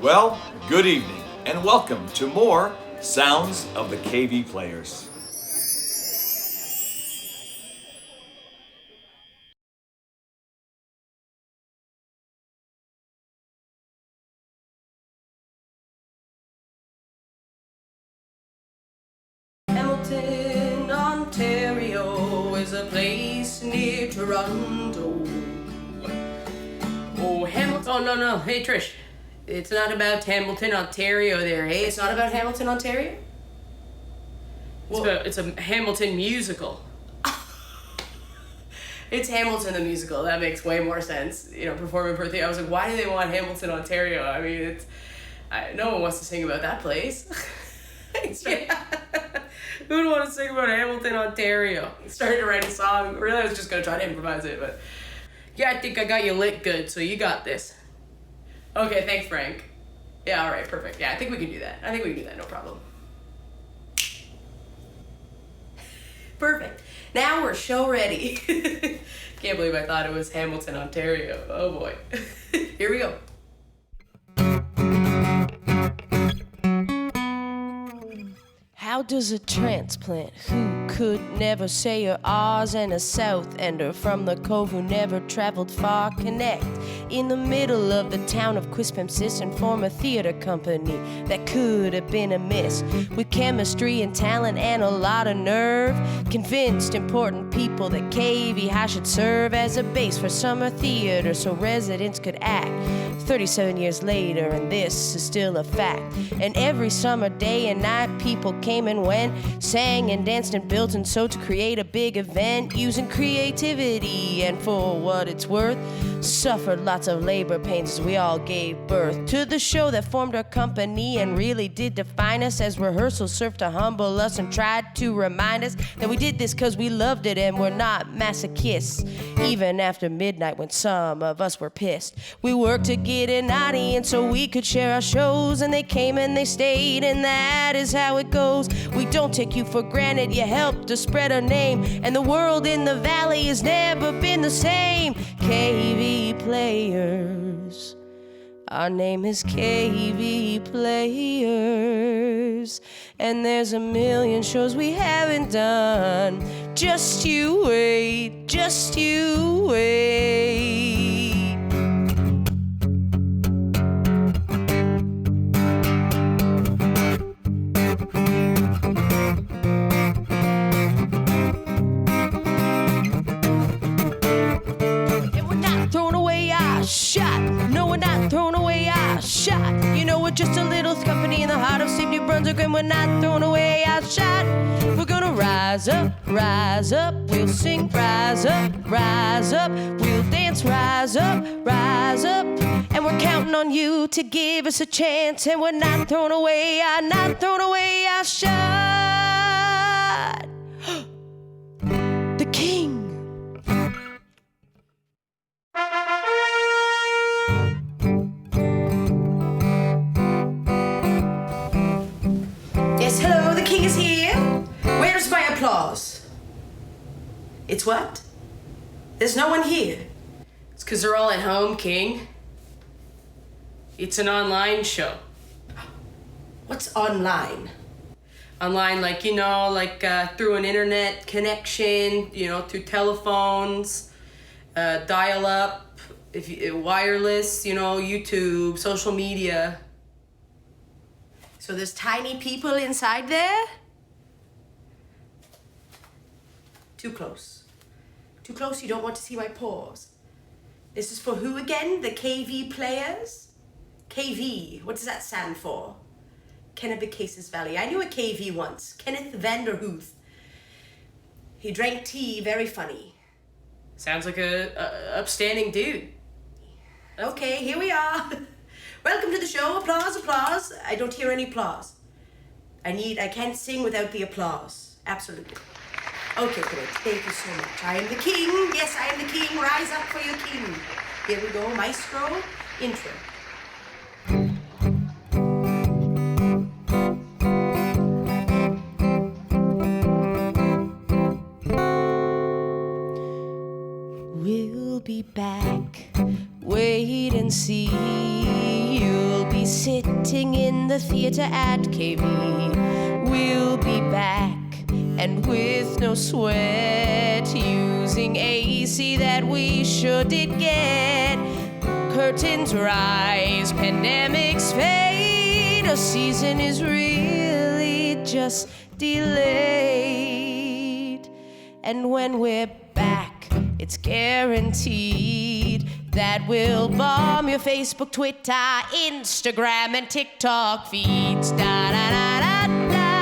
Well, good evening, and welcome to more Sounds of the KV Players. Hamilton, Ontario is a place near Toronto. Oh, Hamilton. Oh, no. Hey, Trish. It's not about Hamilton, Ontario there, hey? It's not about Hamilton, Ontario? It's a Hamilton musical. It's Hamilton the musical. That makes way more sense. You know, performing for I was like, why do they want Hamilton, Ontario? I mean, no one wants to sing about that place. Yeah. Who would want to sing about Hamilton, Ontario? Started to write a song. Really, I was just going to try to improvise it, but... Yeah, I think I got you lit good, so you got this. Okay, thanks, Frank. Yeah, all right, perfect. Yeah, I think we can do that. No problem. Perfect. Now we're show ready. Can't believe I thought it was Hamilton, Ontario. Oh, boy. Here we go. How does a transplant who could never say her R's and a South Ender from the cove who never traveled far connect in the middle of the town of Quispamsis and form a theater company that could have been a miss with chemistry and talent and a lot of nerve? Convinced important people that KV High should serve as a base for summer theater so residents could act. 37 years later, and this is still a fact. And every summer, day and night, people came came and went, sang and danced and built and so to create a big event using creativity, and for what it's worth, suffered lots of labor pains as we all gave birth to the show that formed our company and really did define us, as rehearsals served to humble us and tried to remind us that we did this because we loved it and we're not masochists. Even after midnight when some of us were pissed, we worked to get an audience so we could share our shows, and they came and they stayed, and that is how it goes. We don't take you for granted, you helped to spread our name, and the world in the valley has never been the same. KV Players, our name is KV Players, and there's a million shows we haven't done. Just you wait, just you wait. Shot. No, we're not throwing away our shot. You know, we're just a little company in the heart of New Brunswick, and we're not throwing away our shot. We're gonna rise up, we'll sing, rise up, we'll dance, rise up, and we're counting on you to give us a chance, and we're not throwing away our shot. The King. Yes, hello, the King is here. Where's my applause? It's what? There's no one here. It's because they're all at home, King. It's an online show. What's online? Online, like, you know, like through an internet connection, you know, through telephones, dial-up, wireless, you know, YouTube, social media. So there's tiny people inside there? Too close. Too close, you don't want to see my paws. This is for who again? The KV Players? KV, what does that stand for? Kennebecasis Valley. I knew a KV once, Kenneth Vanderhoof. He drank tea, very funny. Sounds like a upstanding dude. Okay, here we are. Welcome to the show. Applause, applause. I don't hear any applause. I can't sing without the applause. Absolutely. Okay, great. Thank you so much. I am the King. Yes, I am the King. Rise up for your King. Here we go. Maestro. Intro. We'll be back. Wait and see. You'll be sitting in the theater at KV. We'll be back, and with no sweat, using AC that we sure did get. Curtains rise, pandemics fade. Our season is really just delayed. And when we're back, it's guaranteed that we'll bomb your Facebook, Twitter, Instagram, and TikTok feeds. Da da da da da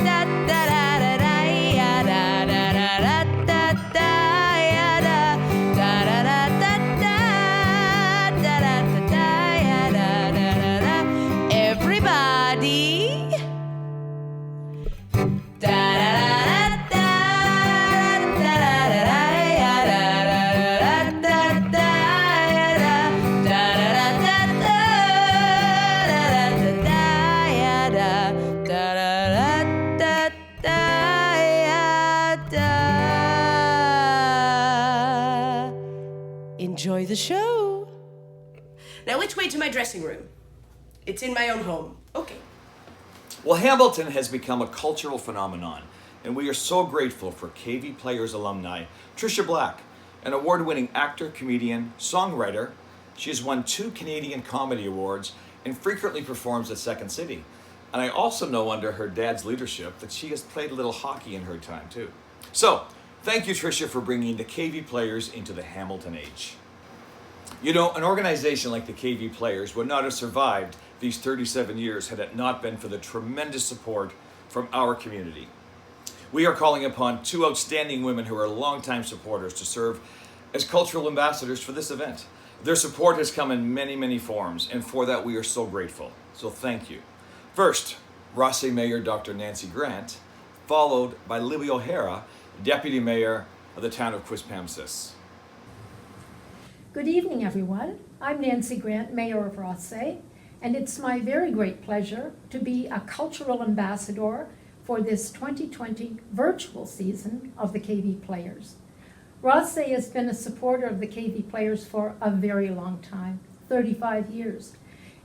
da da da da da da da da da da. Everybody. Da da da. Enjoy the show. Now, which way to my dressing room? It's in my own home. Okay. Well, Hamilton has become a cultural phenomenon, and we are so grateful for KV Players alumni Tricia Black, an award-winning actor, comedian, songwriter. She has won 2 Canadian Comedy Awards and frequently performs at Second City. And I also know under her dad's leadership that she has played a little hockey in her time too. So, thank you, Tricia, for bringing the KV Players into the Hamilton age. You know, an organization like the KV Players would not have survived these 37 years had it not been for the tremendous support from our community. We are calling upon two outstanding women who are longtime supporters to serve as cultural ambassadors for this event. Their support has come in many, many forms, and for that we are so grateful. So thank you. First, Rothsay Mayor Dr. Nancy Grant, followed by Libby O'Hara, Deputy Mayor of the town of Quispamsis. Good evening, everyone. I'm Nancy Grant, Mayor of Rothsay, and it's my very great pleasure to be a cultural ambassador for this 2020 virtual season of the KV Players. Rothsay has been a supporter of the KV Players for a very long time, 35 years,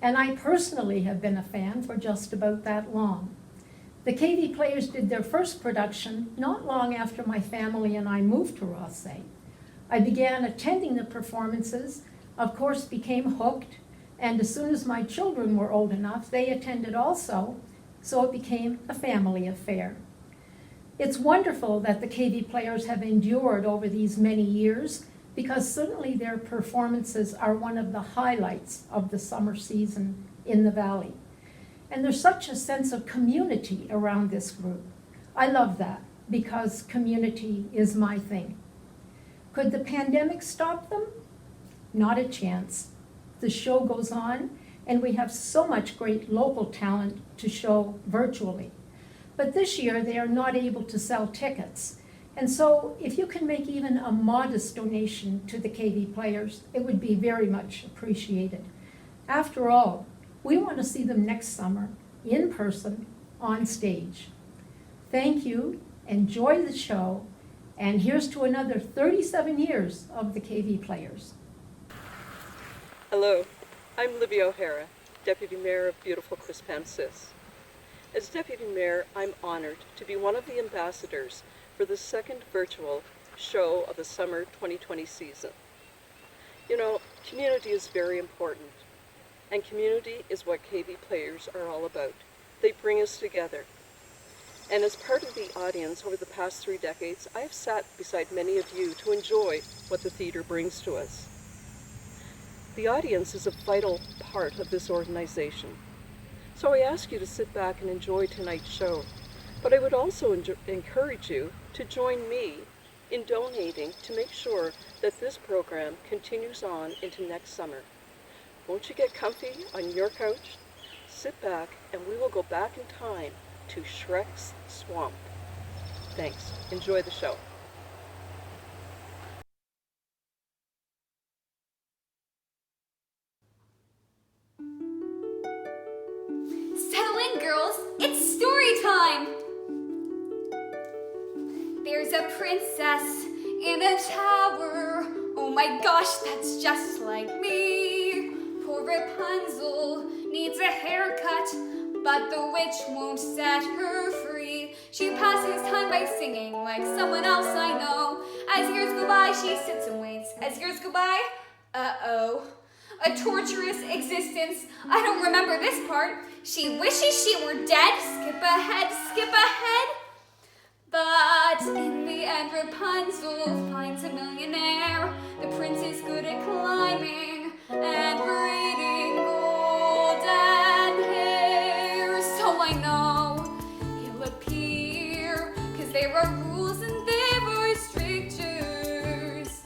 and I personally have been a fan for just about that long. The KV Players did their first production not long after my family and I moved to Rothsay. I began attending the performances, of course became hooked, and as soon as my children were old enough, they attended also, so it became a family affair. It's wonderful that the KV Players have endured over these many years, because certainly their performances are one of the highlights of the summer season in the Valley. And there's such a sense of community around this group. I love that, because community is my thing. Could the pandemic stop them? Not a chance. The show goes on, and we have so much great local talent to show virtually. But this year, they are not able to sell tickets. And so if you can make even a modest donation to the KV Players, it would be very much appreciated. After all, we want to see them next summer, in person, on stage. Thank you, enjoy the show, and here's to another 37 years of the KV Players. Hello, I'm Libby O'Hara, Deputy Mayor of beautiful Quispamsis. As Deputy Mayor, I'm honored to be one of the ambassadors for the second virtual show of the summer 2020 season. You know, community is very important, and community is what KV Players are all about. They bring us together. And as part of the audience over the past 3 decades, I have sat beside many of you to enjoy what the theater brings to us. The audience is a vital part of this organization. So I ask you to sit back and enjoy tonight's show. But I would also encourage you to join me in donating to make sure that this program continues on into next summer. Won't you get comfy on your couch? Sit back and we will go back in time to Shrek's Swamp. Thanks. Enjoy the show. Settle in, girls. It's story time. There's a princess in a tower. Oh my gosh, that's just like me. Poor Rapunzel needs a haircut, but the witch won't set her free. She passes time by singing like someone else I know. As years go by, she sits and waits. As years go by, uh-oh. A torturous existence. I don't remember this part. She wishes she were dead. Skip ahead, skip ahead. But in the end, Rapunzel finds a millionaire. The prince is good at climbing and braiding golden hair. So I know he'll appear, 'cause there are rules and there are strictures.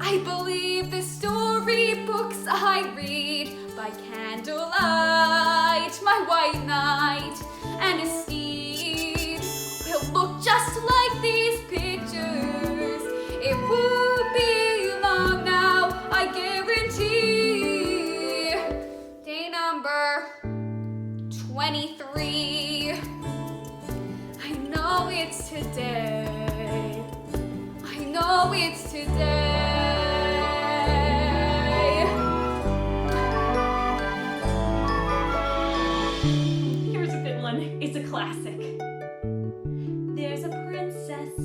I believe the storybooks I read by candlelight. My white knight and his steed will look just like these pictures. It won't be long now, I guarantee. Day number 23. I know it's today. I know it's today. Here's a good one. It's a classic. There's a princess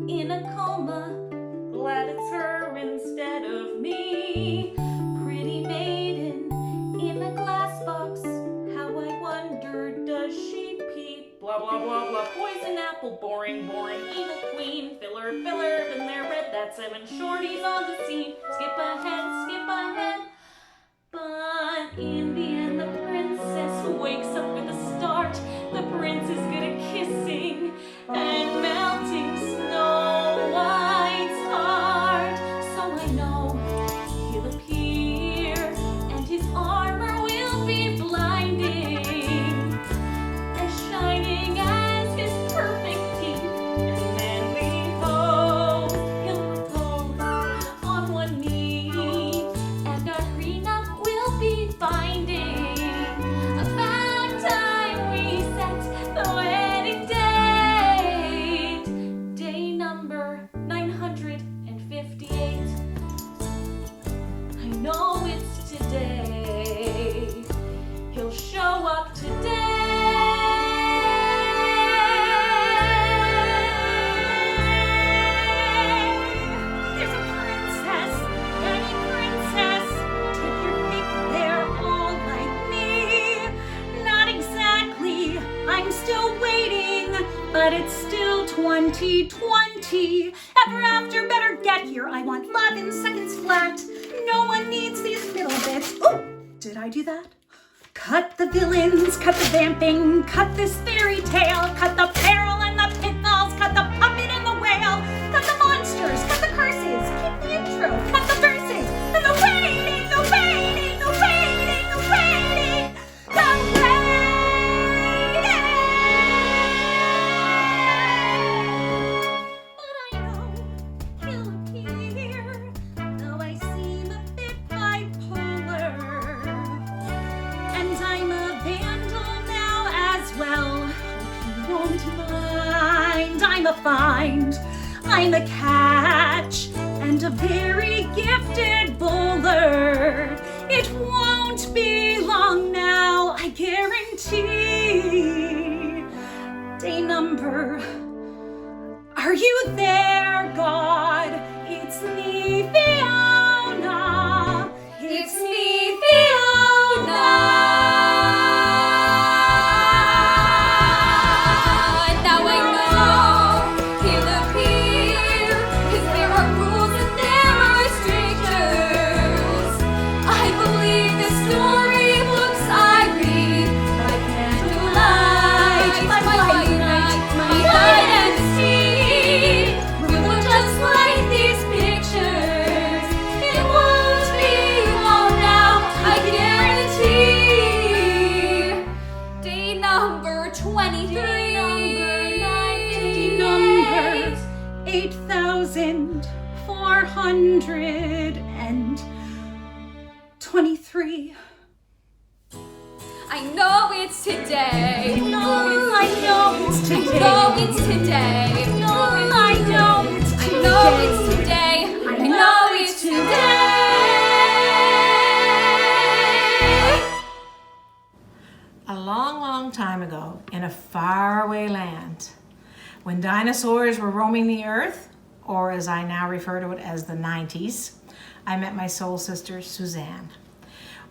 in a coma. Glad it's her instead of me. Pretty maiden in a glass box. How I wonder, does she pee? Blah, blah, blah, blah. Poison apple, boring, boring. Evil queen, filler, filler. Been there, read that. 7 shorties on the scene. Skip ahead, skip ahead. But in the end, the princess wakes up with a start. The prince is gonna kiss missing, and melting Snow White's heart. So I know he'll appear, and his armor will be blinding, as shining as his perfect teeth, and manly hose. He'll propose on one knee, and our prenup will be binding. About time we set the wedding date, day number 958. I know it's today. He'll show up today. There's a princess, any princess. Take your pick, they're all like me. Not exactly, I'm still waiting, but it's still 2020. Ever after, better get here. I want love in seconds flat. No one needs these little bits. Oh, did I do that? Cut the villains, cut the vamping, cut this fairy tale, cut the peril and the pitfalls, cut the puppet and the whale, cut the monsters, cut the curses, keep the intro, cut the verses, and the waiting, the waiting, the waiting, the waiting, the waiting. But I know he'll appear, though I seem a bit bipolar. And I'm a vandal now as well. Hope you won't mind. I'm a find. I'm a catch. And a very gifted bowler. It won't be long now, I guarantee. Day number. Are you there, God? It's me, Fiona. It's me, Fiona. Now I know he'll appear, 'cause there are rules and there are strictures. I believe the story books I read, by candlelight, by night, my dynasty will look just like these pictures. It won't be long now, I guarantee. Day number 23. Day number 8,423. I know it's today. I know it's today. I know it's today. I know it's today. I know it's today. A long, long time ago, in a faraway land, when dinosaurs were roaming the earth, or as I now refer to it as the 90s, I met my soul sister, Suzanne.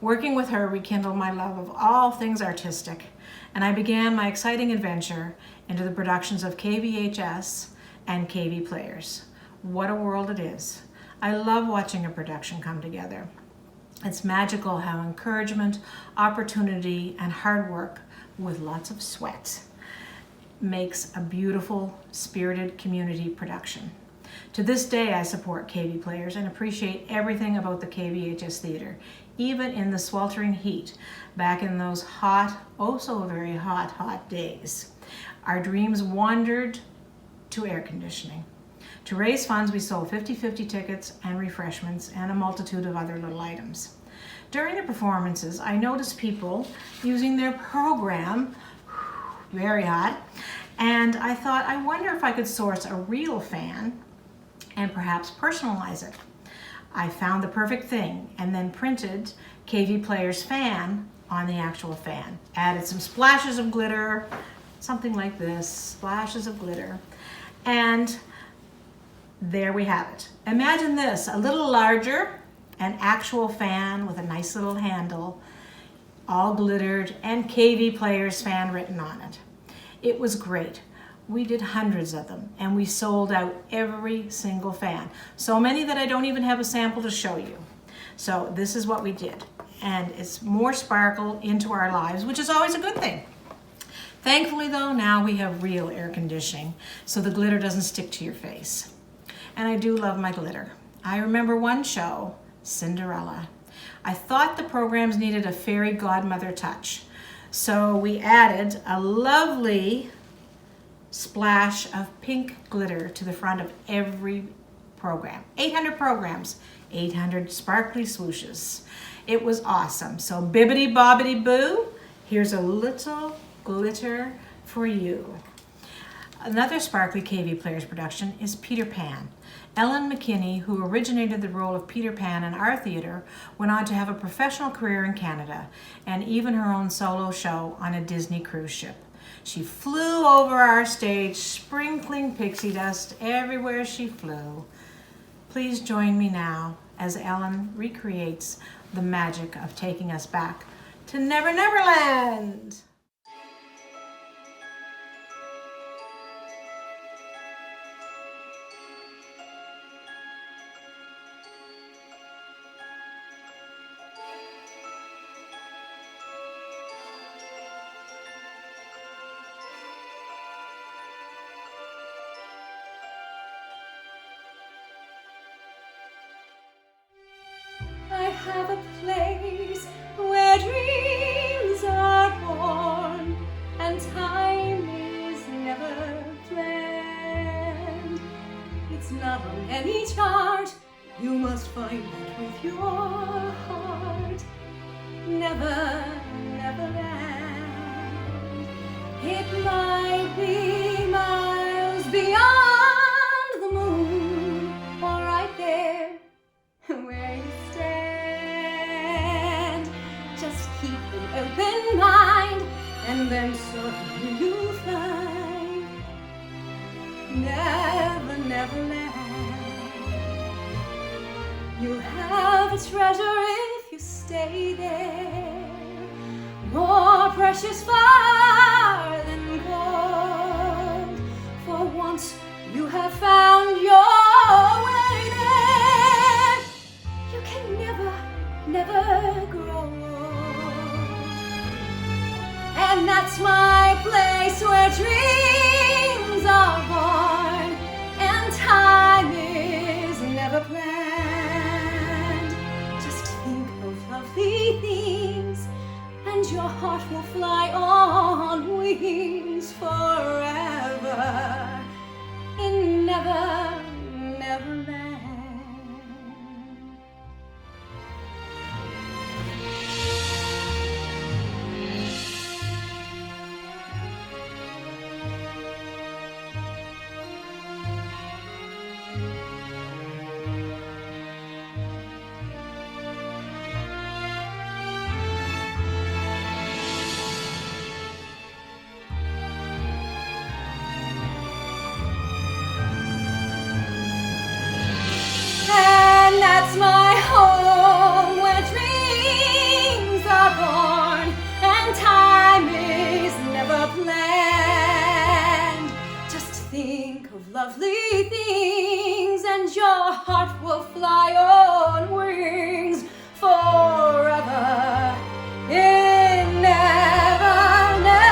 Working with her rekindled my love of all things artistic, and I began my exciting adventure into the productions of KVHS and KV Players. What a world it is. I love watching a production come together. It's magical how encouragement, opportunity, and hard work with lots of sweat makes a beautiful, spirited community production. To this day, I support KV Players and appreciate everything about the KVHS Theater, even in the sweltering heat back in those hot, oh so very hot days. Our dreams wandered to air conditioning. To raise funds, we sold 50-50 tickets and refreshments and a multitude of other little items. During the performances, I noticed people using their program, very hot, and I thought, I wonder if I could source a real fan and perhaps personalize it. I found the perfect thing and then printed KV Players fan on the actual fan. Added some splashes of glitter, something like this, splashes of glitter, and there we have it. Imagine this, a little larger, an actual fan with a nice little handle, all glittered, and KV Players fan written on it. It was great. We did hundreds of them, and we sold out every single fan. So many that I don't even have a sample to show you. So this is what we did, and it's more sparkle into our lives, which is always a good thing. Thankfully though, now we have real air conditioning, so the glitter doesn't stick to your face. And I do love my glitter. I remember one show, Cinderella. I thought the programs needed a fairy godmother touch, so we added a lovely splash of pink glitter to the front of every program. 800 programs, 800 sparkly swooshes. It was awesome. So bibbidi bobbidi boo, here's a little glitter for you. Another sparkly KV Players production is Peter Pan. Ellen McKinney, who originated the role of Peter Pan in our theater, went on to have a professional career in Canada and even her own solo show on a Disney cruise ship. She flew over our stage, sprinkling pixie dust everywhere she flew. Please join me now as Ellen recreates the magic of taking us back to Never Never Land. I have a place where dreams are born and time is never planned. It's not on any chart, you must find it with your heart. Never, never land. It might be miles beyond the moon, or right there where you stand. Just keep an open mind, and then suddenly you'll find Never, never land. You'll have a treasure if you stay there, more precious far than gold. For once you have found your way there, you can never, never grow old. And that's my place where dreams are born and time is never planned. Just think of lovely things and your heart will fly on wings forever in Never, Never Land. And that's my home where dreams are born and time is never planned. Just think of lovely things and your heart will fly on wings forever in Never, Never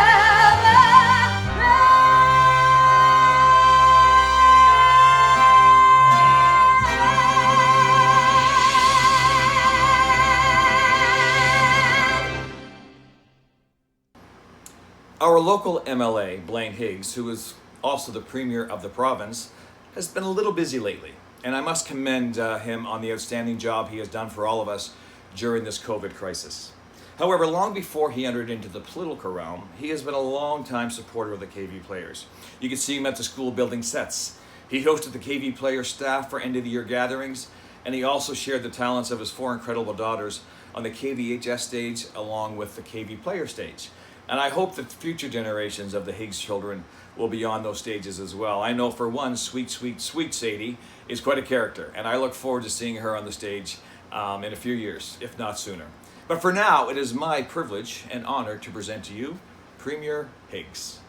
Our local MLA, Blaine Higgs, who is also the Premier of the province, has been a little busy lately, and I must commend him on the outstanding job he has done for all of us during this COVID crisis. However, long before he entered into the political realm, he has been a long-time supporter of the KV Players. You can see him at the school building sets. He hosted the KV Player staff for end-of-the-year gatherings, and he also shared the talents of his four incredible daughters on the KVHS stage along with the KV Player stage. And I hope that future generations of the Higgs children will be on those stages as well. I know for one, sweet, sweet, sweet Sadie is quite a character, and I look forward to seeing her on the stage in a few years, if not sooner. But for now, it is my privilege and honor to present to you Premier Higgs.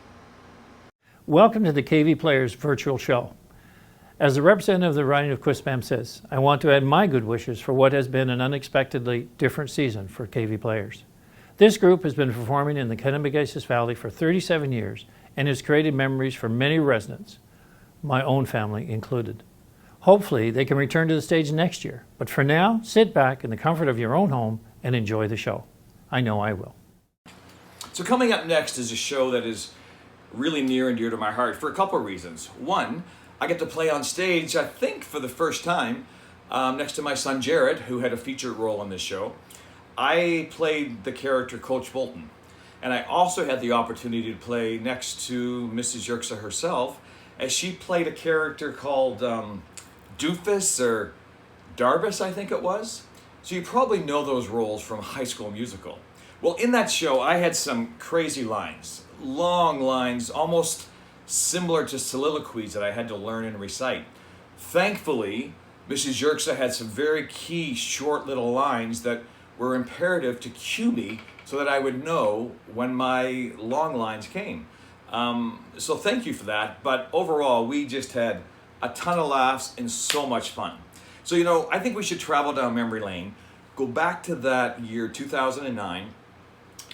Welcome to the KV Players virtual show. As the representative of the riding of Kennebecasis, I want to add my good wishes for what has been an unexpectedly different season for KV Players. This group has been performing in the Kennebecasis Valley for 37 years and has created memories for many residents, my own family included. Hopefully, they can return to the stage next year. But for now, sit back in the comfort of your own home and enjoy the show. I know I will. So coming up next is a show that is really near and dear to my heart for a couple of reasons. One, I get to play on stage, I think for the first time, next to my son Jared, who had a featured role in this show. I played the character Coach Bolton. And I also had the opportunity to play next to Mrs. Yerxa herself, as she played a character called Doofus or Darbus, I think it was. So you probably know those roles from High School Musical. Well, in that show, I had some crazy lines, long lines, almost similar to soliloquies that I had to learn and recite. Thankfully, Mrs. Yerxa had some very key, short little lines that were imperative to cue me so that I would know when my long lines came. So thank you for that. But overall, we just had a ton of laughs and so much fun. So, you know, I think we should travel down memory lane, go back to that year, 2009.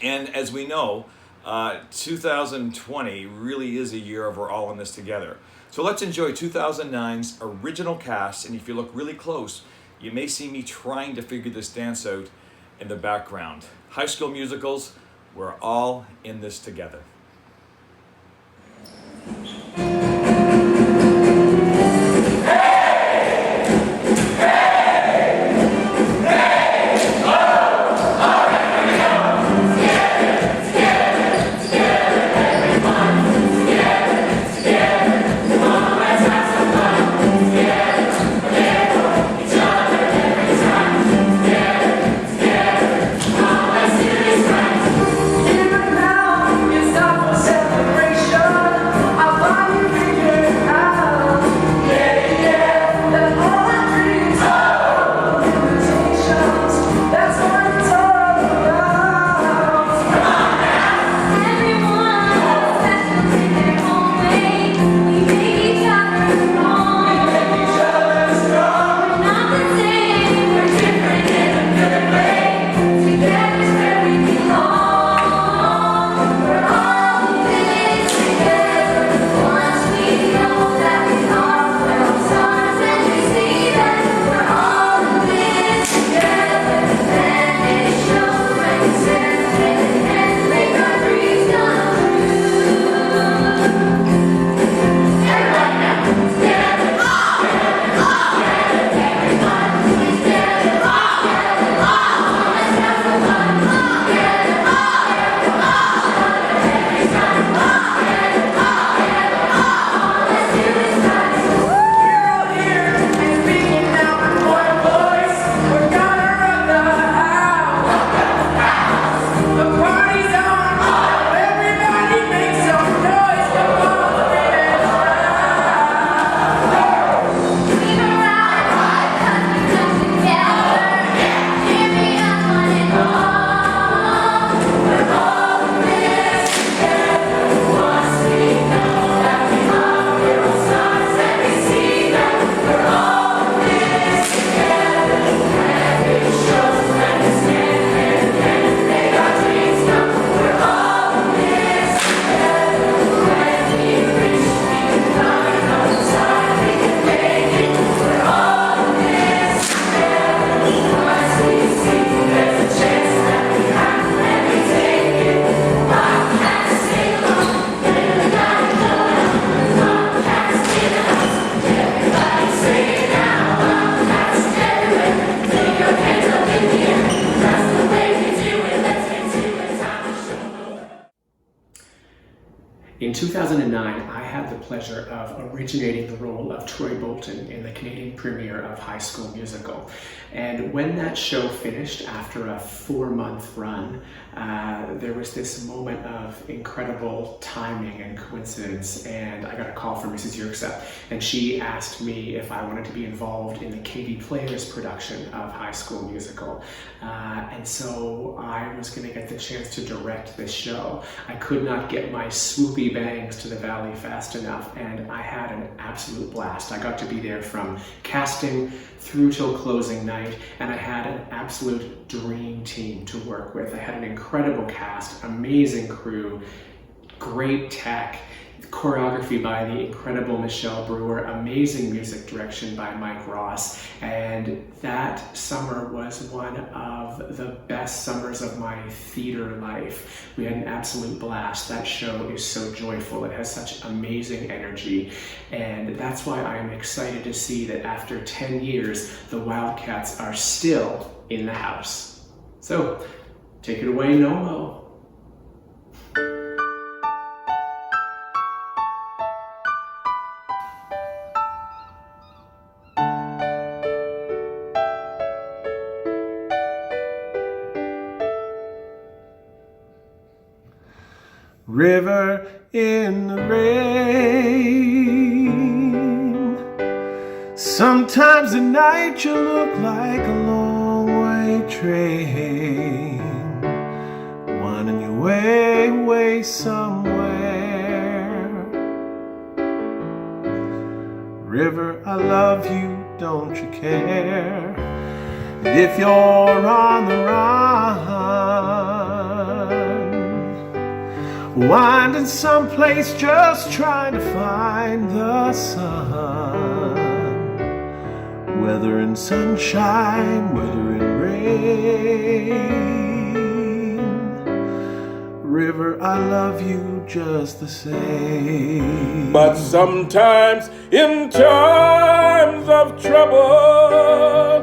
And as we know, 2020 really is a year of we're all in this together. So let's enjoy 2009's original cast. And if you look really close, you may see me trying to figure this dance out in the background. High School Musicals, we're all in this together. In 2009, I had the pleasure of originating the role of Troy Bolton in the Canadian premiere of High School Musical. And when that show finished after a 4-month run, there was this moment of incredible timing and coincidence, and I got a call from Mrs. Yerxa, and she asked me if I wanted to be involved in the KV Players production of High School Musical. And so I was going to get the chance to direct this show. I could not get my swoopy band bangs to the Valley fast enough, and I had an absolute blast. I got to be there from casting through till closing night, and I had an absolute dream team to work with. I had an incredible cast, amazing crew, great tech, choreography by the incredible Michelle Brewer, amazing music direction by Mike Ross, and that summer was one of the best summers of my theater life. We had an absolute blast. That show is so joyful. It has such amazing energy, and that's why I'm excited to see that after 10 years, the Wildcats are still in the house. So, take it away, Nomo. River in the rain. Sometimes at night you look like a long way train, winding your way, way somewhere. River, I love you, don't you care? And if you're on the run, winding someplace just trying to find the sun, whether in sunshine, whether in rain. River, I love you just the same. But sometimes in times of trouble,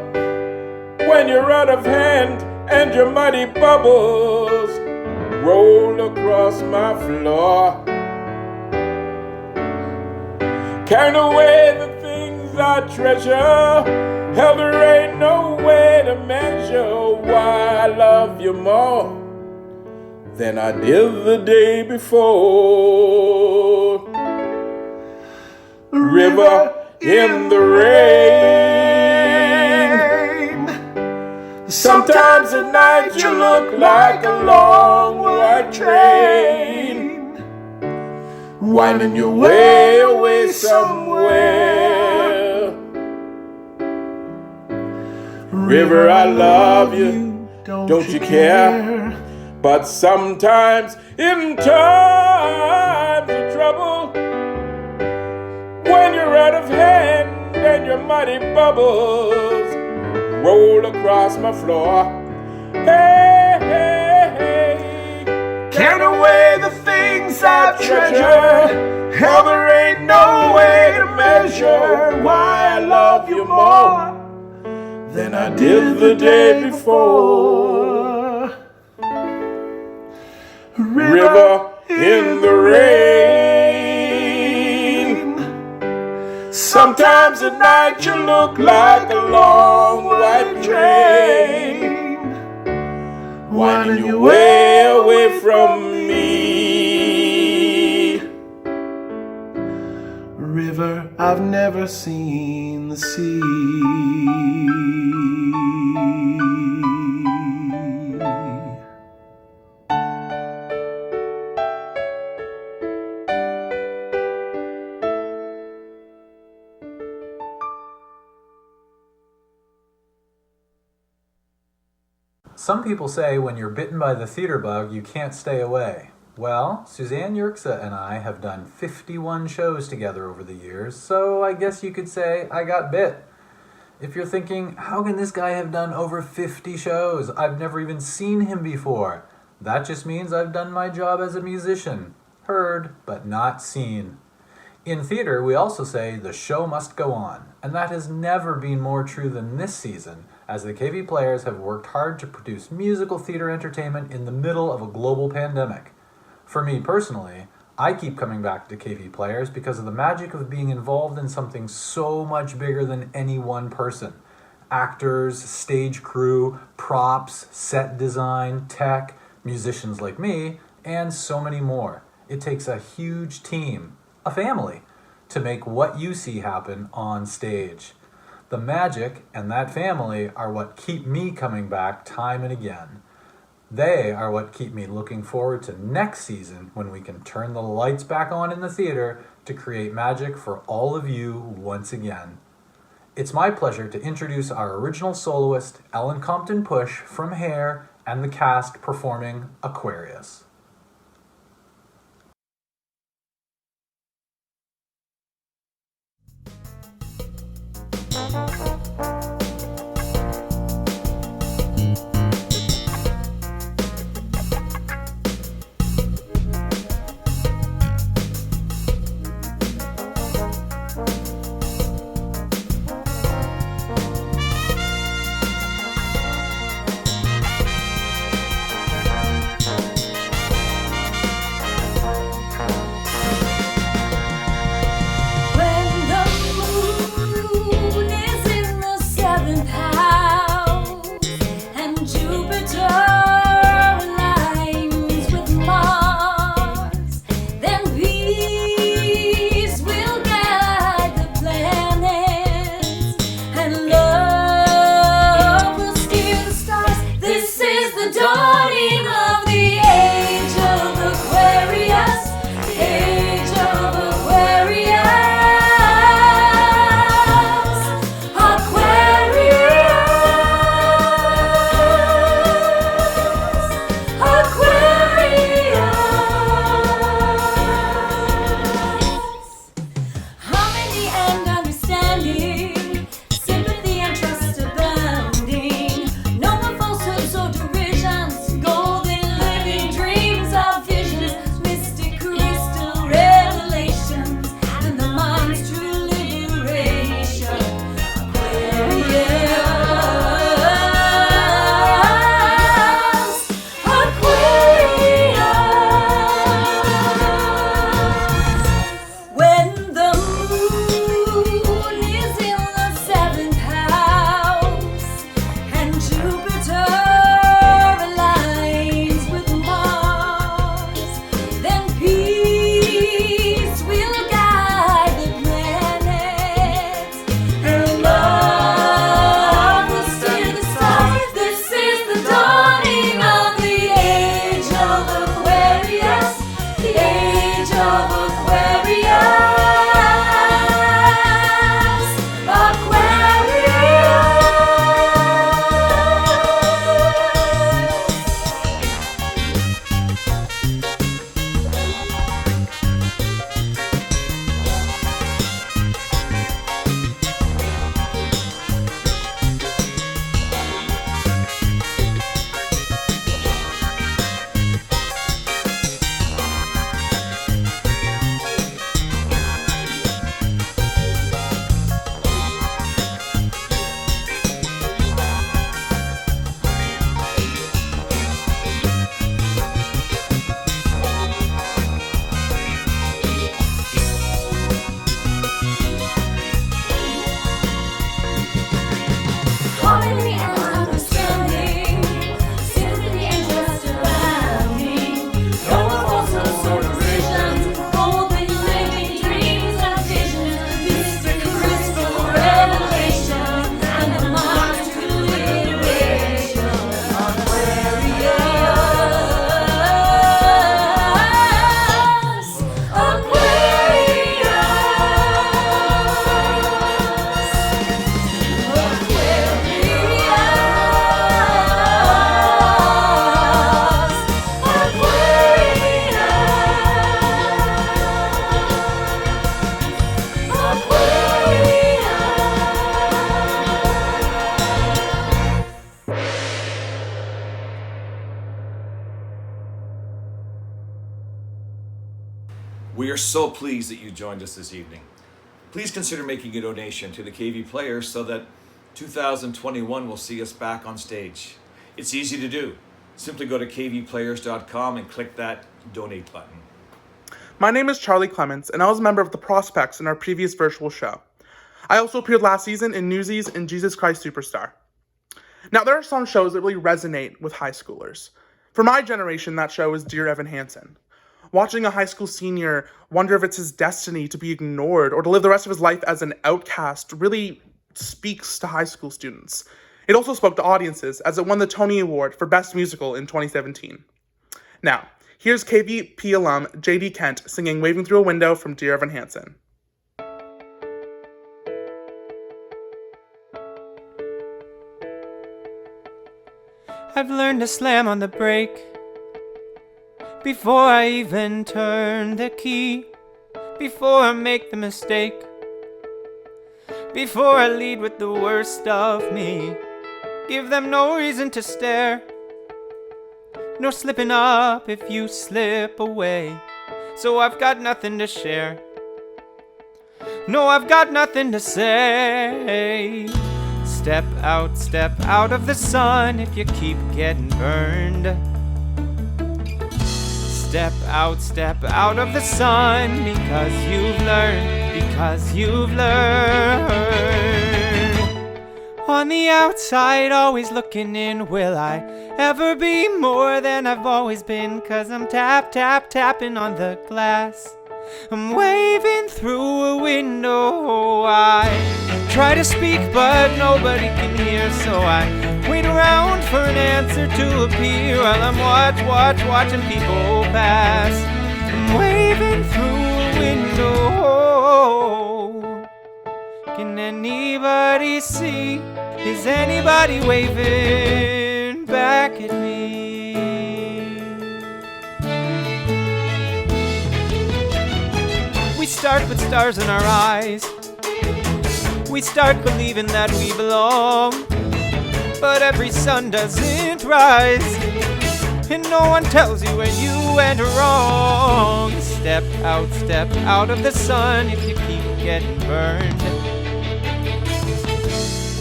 when you're out of hand and your muddy bubbles roll across my floor, carrying away the things I treasure, hell, there ain't no way to measure why I love you more than I did the day before. River in the rain. Sometimes at night you look like a long white train, winding your way away somewhere. River, I love you, don't you care? But sometimes in times of trouble, when you're out of hand and your muddy bubbles roll across my floor, hey, hey, hey, Count away the things I've treasured, hell, there ain't no way to measure why I love you more than I did the day before. river in the rain. Sometimes at night you look like a long white train, winding your way away from me. River, I've never seen the sea. Some people say when you're bitten by the theater bug, you can't stay away. Well, Suzanne, Yerxa, and I have done 51 shows together over the years, so I guess you could say I got bit. If you're thinking, how can this guy have done over 50 shows? I've never even seen him before. That just means I've done my job as a musician. Heard, but not seen. In theater, we also say the show must go on, and that has never been more true than this season, as the KV players have worked hard to produce musical theater entertainment in the middle of a global pandemic. For me personally, I keep coming back to KV players because of the magic of being involved in something so much bigger than any one person. Actors, stage crew, props, set design, tech, musicians like me, and so many more. It takes a huge team, a family, to make what you see happen on stage. The magic and that family are what keep me coming back time and again. They are what keep me looking forward to next season when we can turn the lights back on in the theater to create magic for all of you once again. It's my pleasure to introduce our original soloist, Ellen Compton Push from Hair, and the cast performing Aquarius. We are so pleased that you joined us this evening. Please consider making a donation to the KV Players so that 2021 will see us back on stage. It's easy to do. Simply go to kvplayers.com and click that donate button. My name is Charlie Clements, and I was a member of the Prospects in our previous virtual show. I also appeared last season in Newsies and Jesus Christ Superstar. Now, there are some shows that really resonate with high schoolers. For my generation, that show is Dear Evan Hansen. Watching a high school senior wonder if it's his destiny to be ignored or to live the rest of his life as an outcast really speaks to high school students. It also spoke to audiences as it won the Tony Award for Best Musical in 2017. Now, here's KVP alum J.D. Kent singing Waving Through a Window from Dear Evan Hansen. I've learned to slam on the brake before I even turn the key, before I make the mistake, before I lead with the worst of me. Give them no reason to stare, no slipping up if you slip away. So I've got nothing to share, no, I've got nothing to say. Step out of the sun if you keep getting burned. Step out of the sun because you've learned. On the outside, always looking in, will I ever be more than I've always been? 'Cause I'm tapping on the glass. I'm waving through a window. I try to speak but nobody can hear, so I wait around for an answer to appear while I'm watching people pass. I'm waving through a window. Can anybody see? Is anybody waving back at me? We start with stars in our eyes. We start believing that we belong. But every sun doesn't rise, and no one tells you when you went wrong. Step out of the sun if you keep getting burned.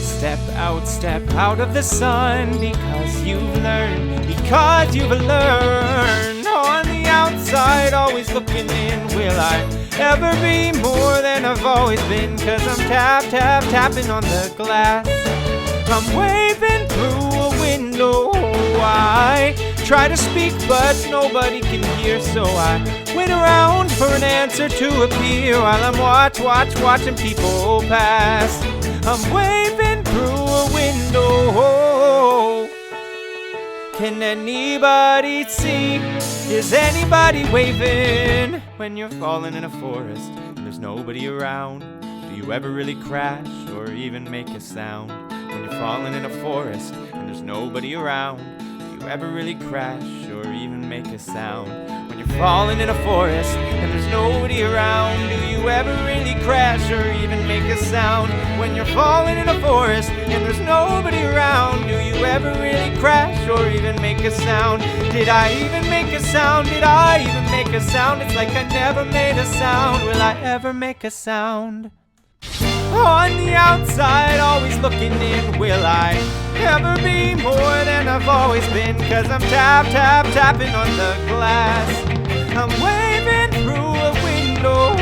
Step out of the sun because you've learned. On the outside, always looking in, will I ever be more than I've always been? 'Cause I'm tapping on the glass. I'm waving through a window. I try to speak but nobody can hear, so I wait around for an answer to appear while I'm watching people pass. I'm waving through a window. Can anybody see? Is anybody waving? When you're falling in a forest and there's nobody around, do you ever really crash or even make a sound? When you're falling in a forest and there's nobody around, do you ever really crash or even make a sound? When you're falling in a forest and there's nobody around, do you ever really crash or even make a sound? When you're falling in a forest and there's nobody around, do you ever really crash or even make a sound? Did I even make a sound? Did I even make a sound? It's like I never made a sound. Will I ever make a sound? On the outside, always looking in, will I ever be more than I've always been? 'Cause I'm tapping on the glass. I'm waving through a window.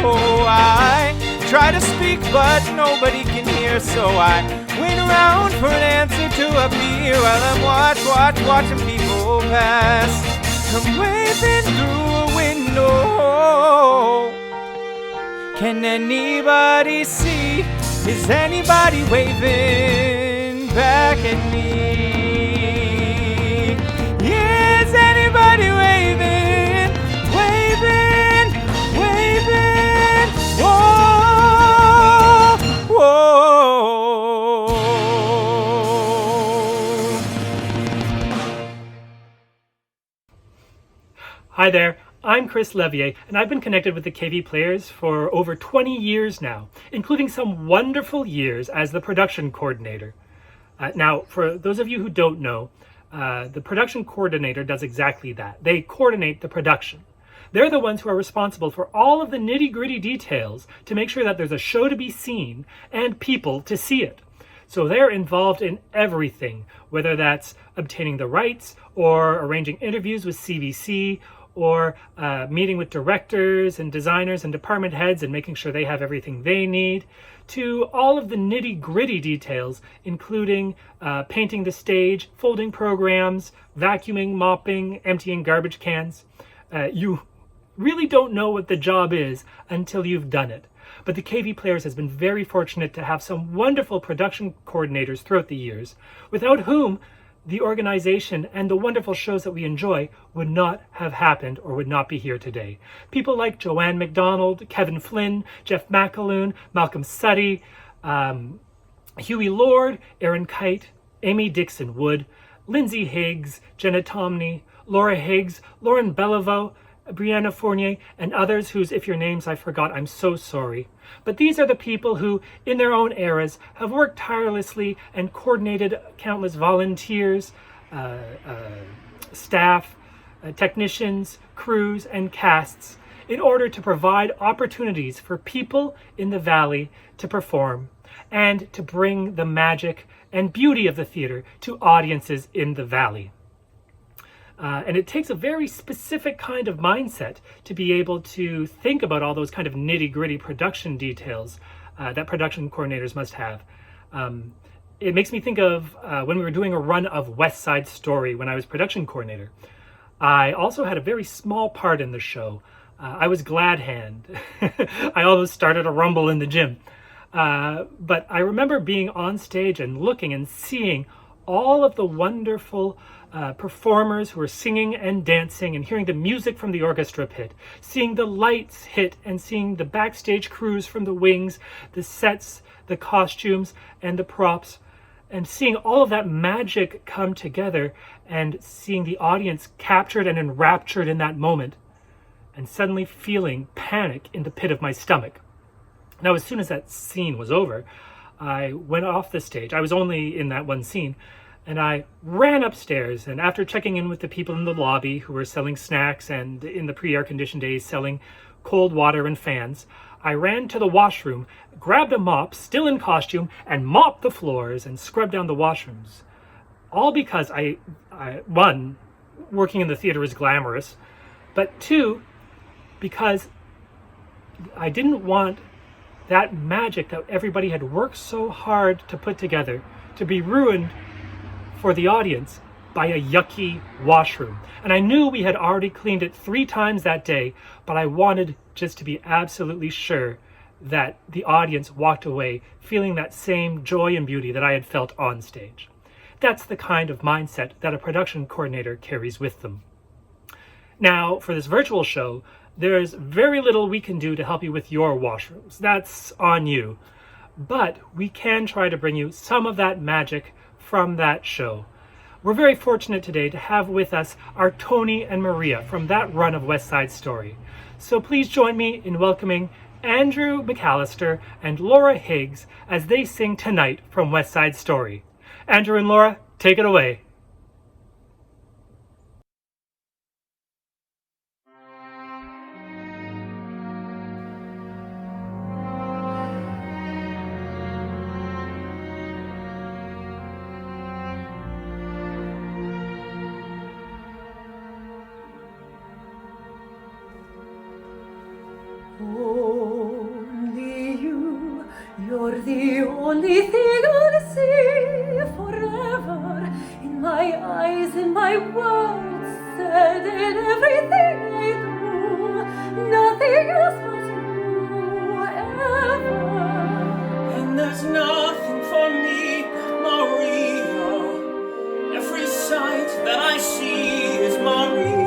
I try to speak but nobody can hear, so I wait around for an answer to appear while I'm watching people pass. I'm waving through a window. Can anybody see? Is anybody waving back at me? Yeah, is anybody waving? Whoa, whoa. Hi there. I'm Chris Levier, and I've been connected with the KV Players for over 20 years now, including some wonderful years as the production coordinator. Now, for those of you who don't know, the production coordinator does exactly that. They coordinate the production. They're the ones who are responsible for all of the nitty-gritty details to make sure that there's a show to be seen and people to see it. So they're involved in everything, whether that's obtaining the rights or arranging interviews with CVC, or meeting with directors and designers and department heads and making sure they have everything they need, to all of the nitty-gritty details, including painting the stage, folding programs, vacuuming, mopping, emptying garbage cans. You really don't know what the job is until you've done it. but the KV Players has been very fortunate to have some wonderful production coordinators throughout the years, without whom the organization and the wonderful shows that we enjoy would not have happened or would not be here today. People like Joanne McDonald, Kevin Flynn, Jeff McAloon, Malcolm Sutty, Huey Lord, Aaron Kite, Amy Dixon Wood, Lindsay Higgs, Jenna Tomney, Laura Higgs, Lauren Beliveau, Brianna Fournier, and others whose, if your names I forgot, I'm so sorry. But these are the people who, in their own eras, have worked tirelessly and coordinated countless volunteers, staff, technicians, crews, and casts in order to provide opportunities for people in the Valley to perform and to bring the magic and beauty of the theater to audiences in the Valley. And it takes a very specific kind of mindset to be able to think about all those kind of nitty-gritty production details that production coordinators must have. It makes me think of when we were doing a run of West Side Story when I was production coordinator. I also had a very small part in the show. I was glad hand. I almost started a rumble in the gym. But I remember being on stage and looking and seeing all of the wonderful performers who were singing and dancing and hearing the music from the orchestra pit, seeing the lights hit and seeing the backstage crews from the wings, the sets, the costumes, and the props, and seeing all of that magic come together and seeing the audience captured and enraptured in that moment, and suddenly feeling panic in the pit of my stomach. Now, as soon as that scene was over, I went off the stage. I was only in that one scene. And I ran upstairs, and after checking in with the people in the lobby who were selling snacks and in the pre-air conditioned days selling cold water and fans, I ran to the washroom, grabbed a mop, still in costume, and mopped the floors and scrubbed down the washrooms. All because one, working in the theater is glamorous, but two, because I didn't want that magic that everybody had worked so hard to put together to be ruined for the audience by a yucky washroom. And I knew we had already cleaned it 3 times that day, but I wanted just to be absolutely sure that the audience walked away feeling that same joy and beauty that I had felt on stage. That's the kind of mindset that a production coordinator carries with them. Now, for this virtual show, there's very little we can do to help you with your washrooms. That's on you. But we can try to bring you some of that magic from that show. We're very fortunate today to have with us our Tony and Maria from that run of West Side Story. So please join me in welcoming Andrew McAllister and Laura Higgs as they sing tonight from West Side Story. Andrew and Laura, take it away. You're the only thing I'll see forever. In my eyes, in my words, said in everything I do. Nothing else but you ever. And there's nothing for me, Maria. Every sight that I see is Maria.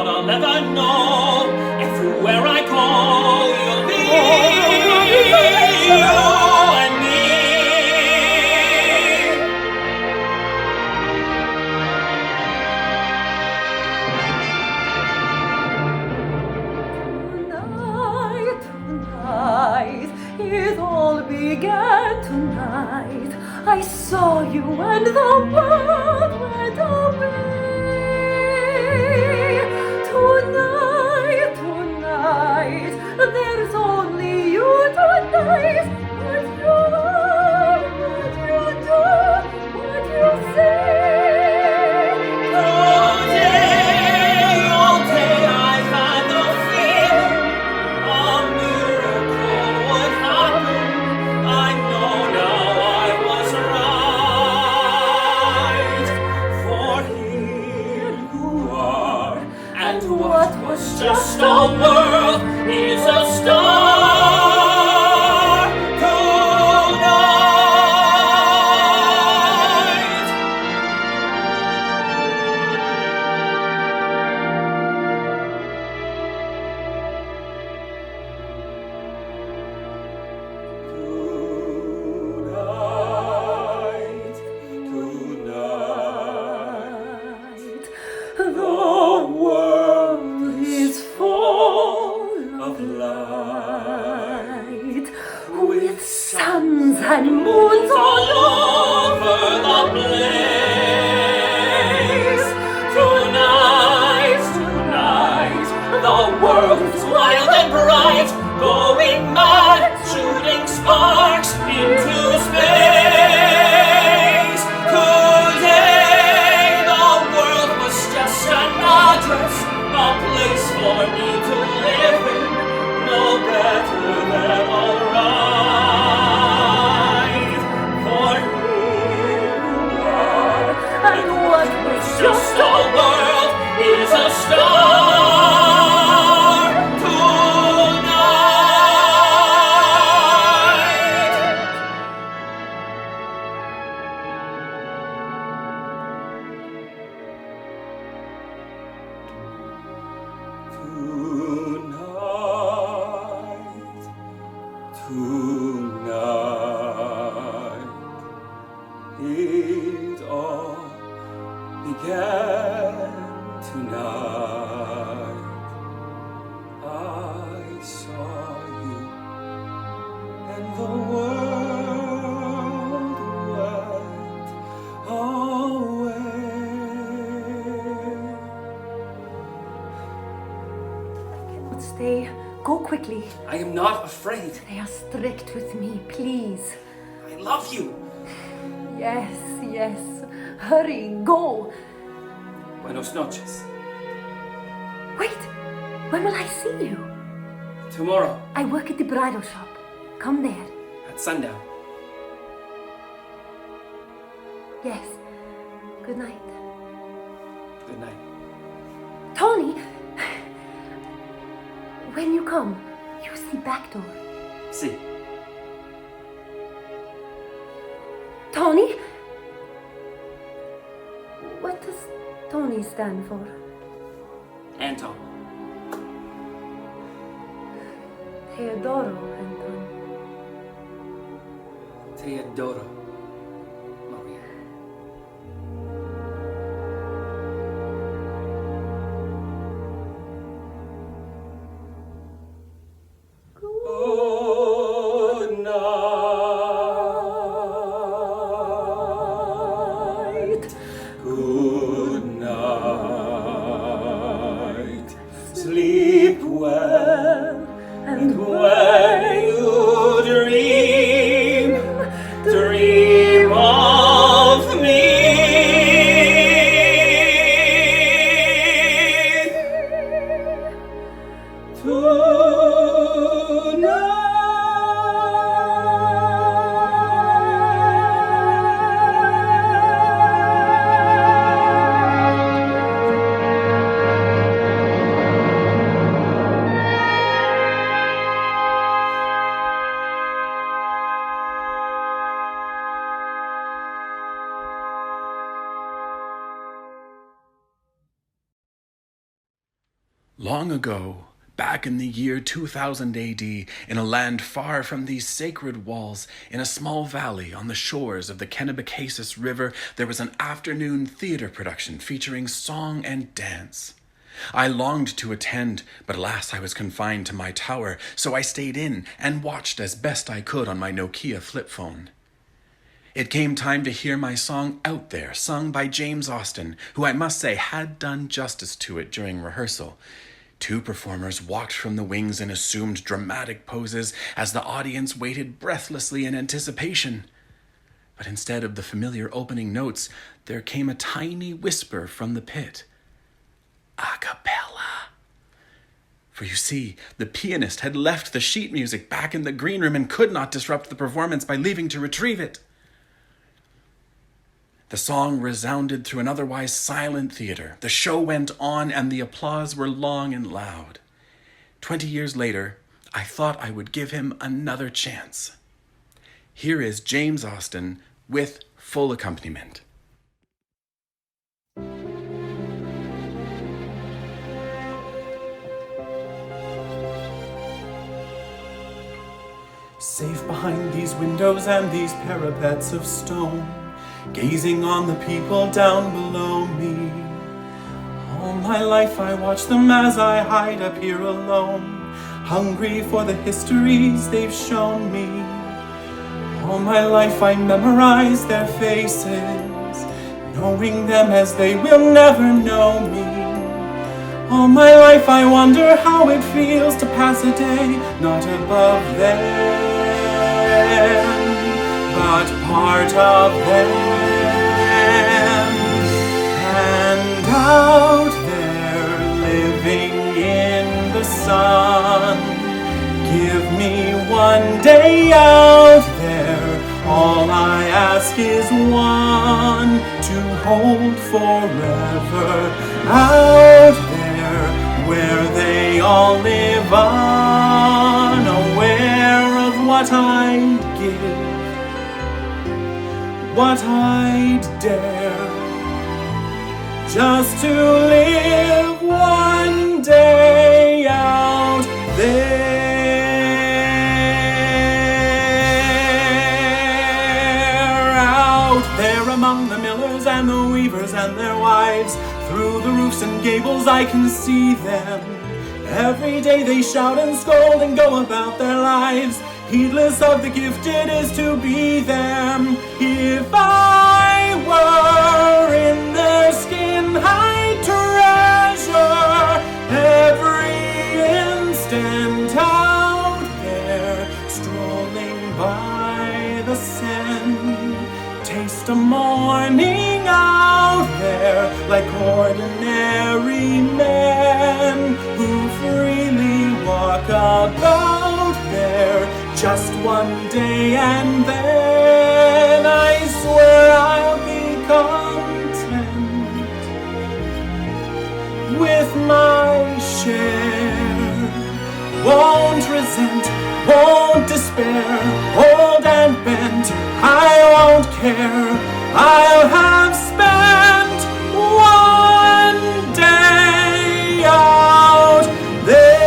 I'll never know. Everywhere I go, you'll be you and me. Tonight, it all began tonight. I saw you and the world went away. Tonight, there's only you tonight. What you are, what you do, what you say. All day I've had the feeling a miracle would happen. I know now I was right. and moons all over the place. Tonight, tonight, the world is wild and bright, going mad, shooting sparks into space. Today, the world was just an address, a place for me to live in, no better than alright. For here you are, and what was just a world is a star tonight. Tonight, it all began tonight. I saw you, and the world went away. I cannot stay. Go quickly. I am not afraid. They are strict with me, please. I love you. Yes, yes. Hurry, go. Buenos noches. Wait, when will I see you? Tomorrow, I work at the bridal shop. Come there. at sundown. Yes. Good night. Good night. Tony! When you come, use the back door. See. Tony? What does Tony stand for? Anton. Teodoro, Anton. Teodoro. Maria. Good night. Good night. Sleep well, and when you dream, dream of me. Long ago, back in the year 2000 AD, in a land far from these sacred walls, in a small valley on the shores of the Kennebecasis River, there was an afternoon theater production featuring song and dance. I longed to attend, but alas, I was confined to my tower, so I stayed in and watched as best I could on my Nokia flip phone. It came time to hear my song Out There, sung by James Austin, who I must say had done justice to it during rehearsal. Two performers walked from the wings and assumed dramatic poses as the audience waited breathlessly in anticipation. But instead of the familiar opening notes, there came a tiny whisper from the pit. A cappella. For you see, the pianist had left the sheet music back in the green room and could not disrupt the performance by leaving to retrieve it. The song resounded through an otherwise silent theater. The show went on, and the applause were long and loud. 20 years later, I thought I would give him another chance. Here is James Austin with full accompaniment. Safe behind these windows and these parapets of stone, gazing on the people down below me. All my life I watch them as I hide up here alone, hungry for the histories they've shown me. All my life I memorize their faces, knowing them as they will never know me. All my life I wonder how it feels to pass a day not above them, but part of them. And out there living in the sun, give me one day out there. All I ask is one to hold forever. Out there where they all live, unaware of what I'd give, what I'd dare, just to live one day out there. Out there among the millers and the weavers and their wives, through the roofs and gables I can see them. Every day they shout and scold and go about their lives, heedless of the gift it is to be them. If I were in their skin, I'd treasure every instant out there, strolling by the Seine. Taste a morning out there like ordinary men who freely walk about there just one day, and then I swear I'll be content with my share. Won't resent, won't despair, old and bent, I won't care. I'll have spent one day out there.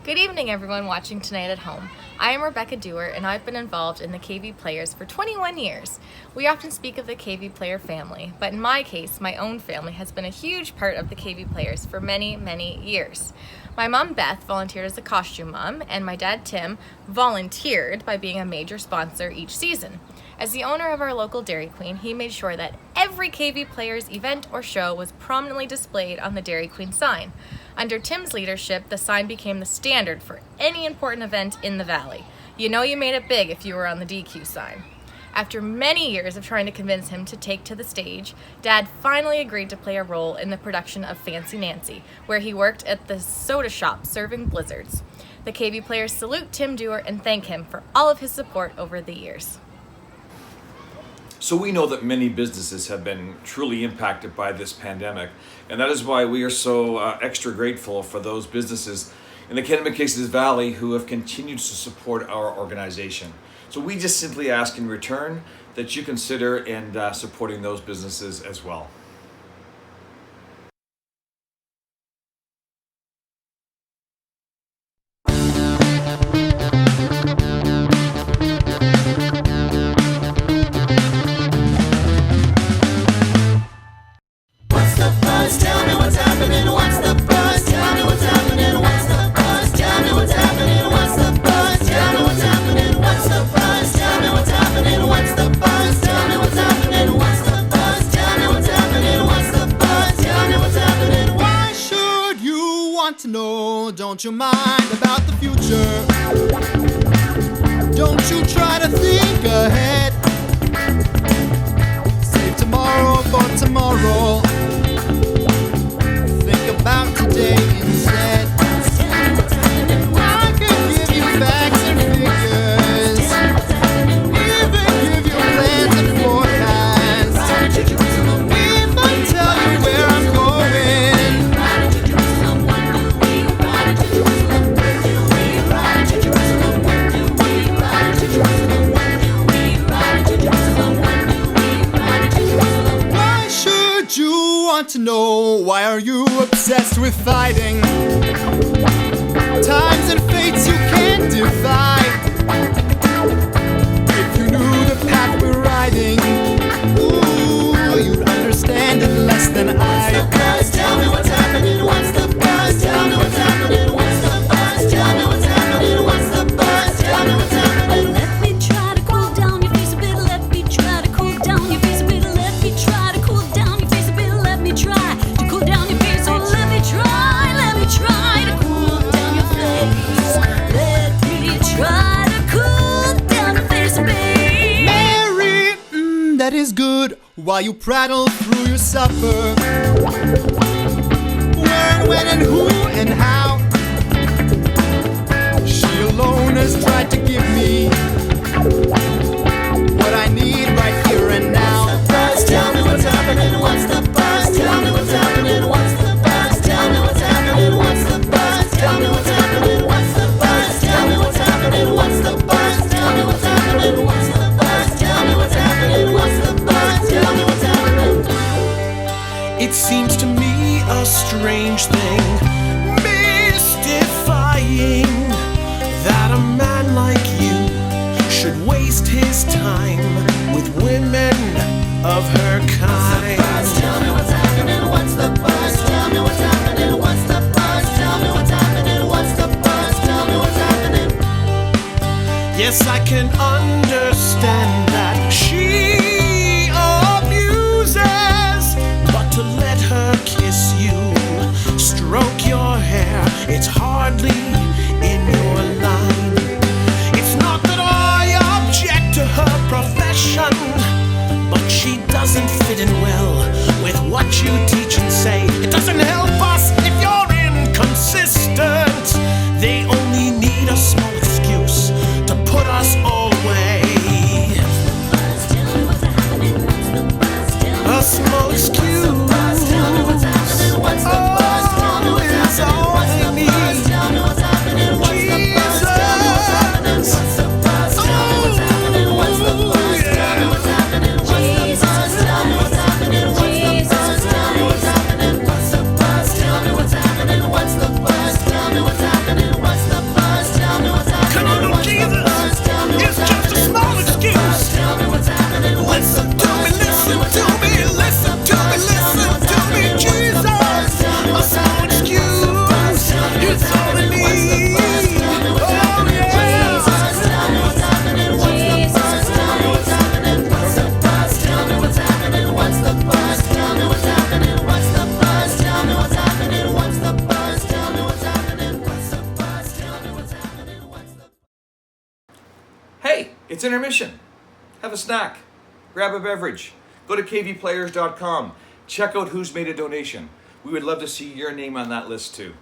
Good evening, everyone watching tonight at home. I am Rebecca Dewar, and I've been involved in the KV Players for 21 years. We often speak of the KV Player family, but in my case, my own family has been a huge part of the KV Players for many, many years. My mom, Beth, volunteered as a costume mom, and my dad, Tim, volunteered by being a major sponsor each season. As the owner of our local Dairy Queen, he made sure that every KV Players event or show was prominently displayed on the Dairy Queen sign. Under Tim's leadership, the sign became the standard for any important event in the Valley. You know you made it big if you were on the DQ sign. After many years of trying to convince him to take to the stage, Dad finally agreed to play a role in the production of Fancy Nancy, where he worked at the soda shop serving blizzards. The KV Players salute Tim Dewar and thank him for all of his support over the years. So we know that many businesses have been truly impacted by this pandemic, and that is why we are so extra grateful for those businesses in the Kennebecasis Valley who have continued to support our organization. So we just simply ask in return that you consider and supporting those businesses as well. Don't you mind about the future? Don't you try to think ahead. Save tomorrow for tomorrow. Think about today instead. I could give you facts and figures, even give you plans and forecasts. Even tell you where I'm going. To know, why are you obsessed with fighting? Times and fates you can't defy. If you knew bed is good while you prattle through your supper. Where, when, and who, and how. She alone has tried to give me what I need right here and now. Buzz, tell me what's happening, what's the buzz? Tell me what's happening, what's the buzz? Tell me what's happening, what's the buzz? Tell me what's happening, what's the buzz? Tell me what's happening, what's the buzz? Tell me what's happening, what's the buzz? Tell me what's happening, what's the buzz? Tell me what's happening. It seems to me a strange thing, mystifying, that a man like you should waste his time with women of her kind. Tell me what's happening, what's the buzz? Tell me what's happening, what's the buzz? Tell me what's happening, what's the buzz? Tell me what's happening. Yes, I can understand that she abuses, but to let her kiss you, stroke your hair, it's hardly in your line. It's not that I object to her profession, but she doesn't fit in well with what you teach and say. It doesn't help us if you're inconsistent. They only need a small excuse to put us all away. A small excuse. Tell me what's happening, what's the buzz? Tell me what's happening, what's the buzz? Tell me what's happening, what's the buzz? Tell me what's happening, what's the buzz? Tell me what's happening, what's the buzz? Tell me what's happening, what's the buzz? Tell me what's happening, what's the buzz? Tell me what's happening, what's the buzz? Tell me what's happening, what's the buzz? Tell me what's happening, what's the buzz? Tell me what's happening, what's the buzz? Tell me what's happening, what's the buzz? Tell me what's happening, what's the buzz? Listen to me, listen to me, listen to me, Jesus. A small excuse is all I need. Oh yeah. Tell me what's happening, what's the buzz? Tell me what's happening, what's the buzz? Tell me what's happening, what's the buzz? Tell me what's happening, what's the buzz? Tell me what's happening, what's the buzz? Tell me what's happening, what's the buzz? Tell me what's happening, what's the. Hey, it's intermission. Have a snack. Grab a beverage. Go to kvplayers.com. Check out who's made a donation. We would love to see your name on that list too.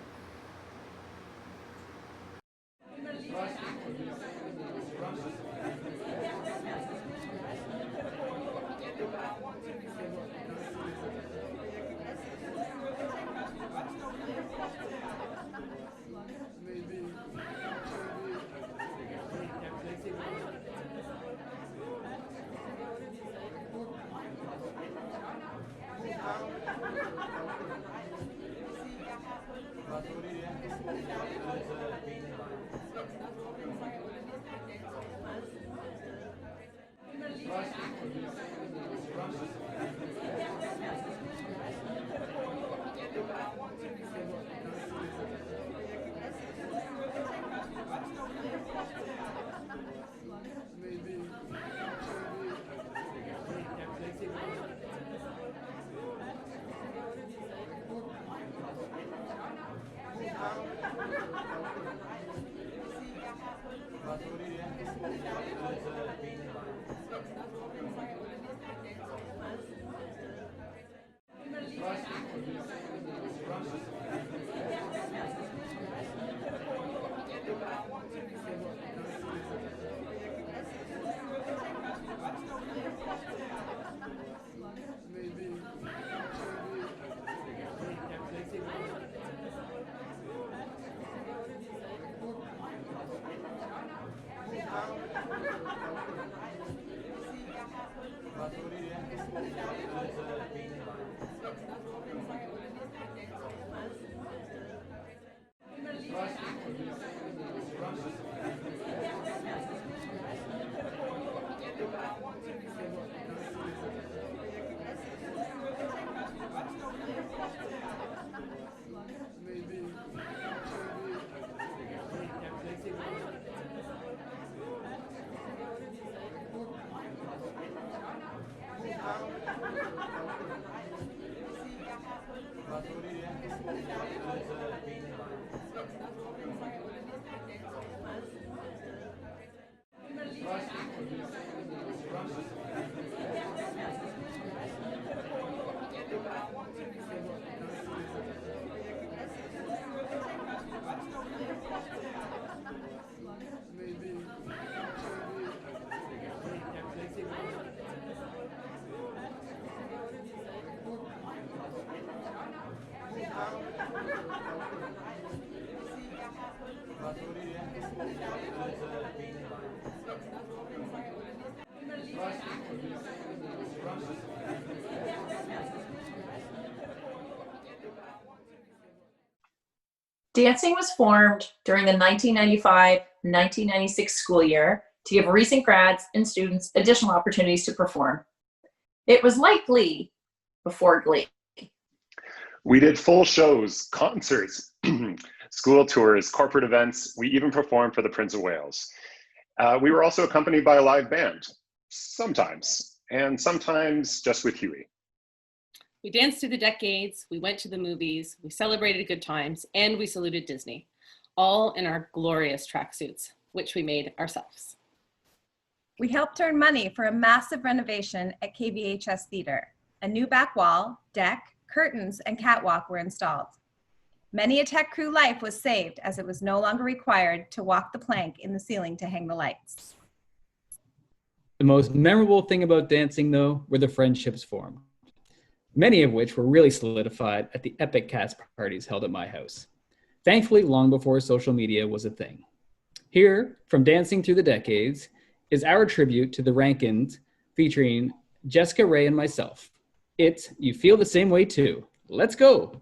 Dancing was formed during the 1995-1996 school year to give recent grads and students additional opportunities to perform. It was like Glee before Glee. We did full shows, concerts, school tours, corporate events. We even performed for the Prince of Wales. We were also accompanied by a live band, sometimes, and sometimes just with Huey. We danced through the decades, we went to the movies, we celebrated good times, and we saluted Disney, all in our glorious tracksuits, which we made ourselves. We helped earn money for a massive renovation at KVHS Theater. A new back wall, deck, curtains, and catwalk were installed. Many a tech crew life was saved as it was no longer required to walk the plank in the ceiling to hang the lights. The most memorable thing about dancing, though, were the friendships formed, many of which were really solidified at the epic cast parties held at my house, thankfully long before social media was a thing. Here, from Dancing Through the Decades, is our tribute to the Rankins featuring Jessica Ray and myself. It's You Feel the Same Way Too. Let's go.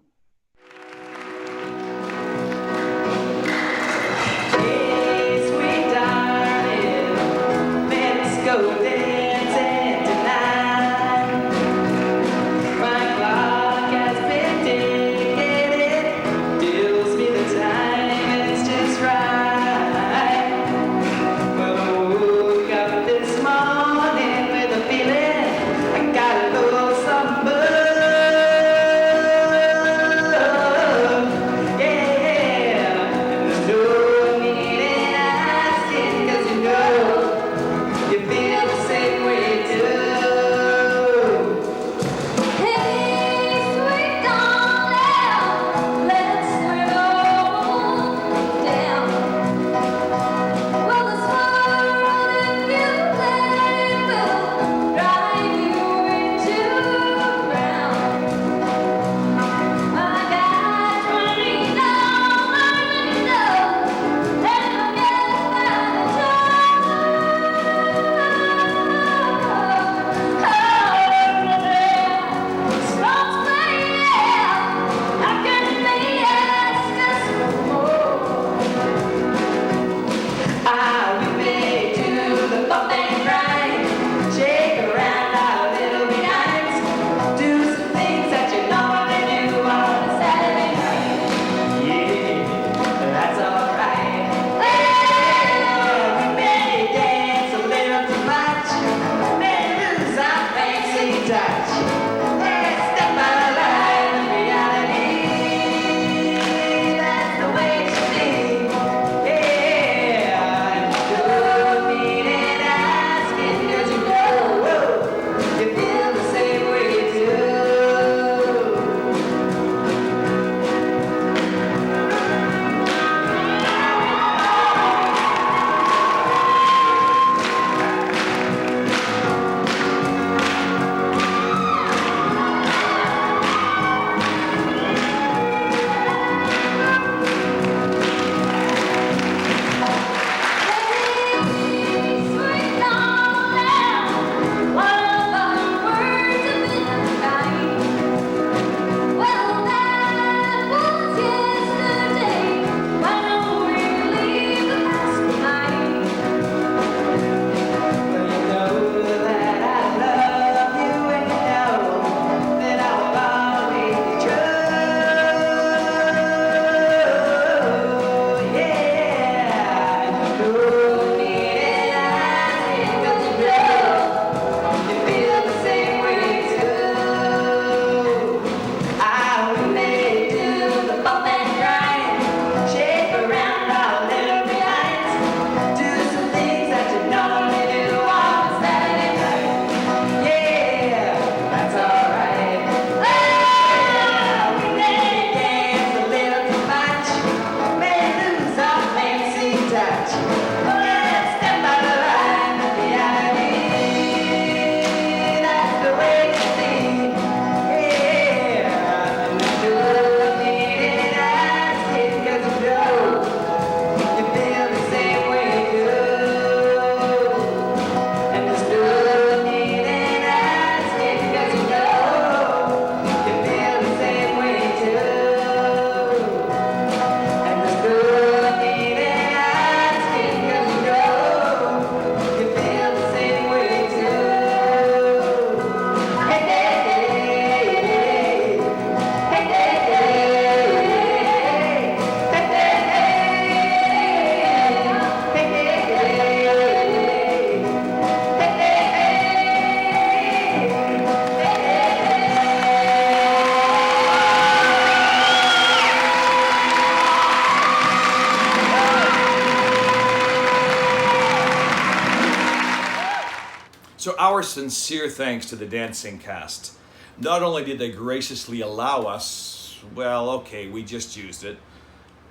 So our sincere thanks to the dancing cast. Not only did they graciously allow us, well, okay, we just used it,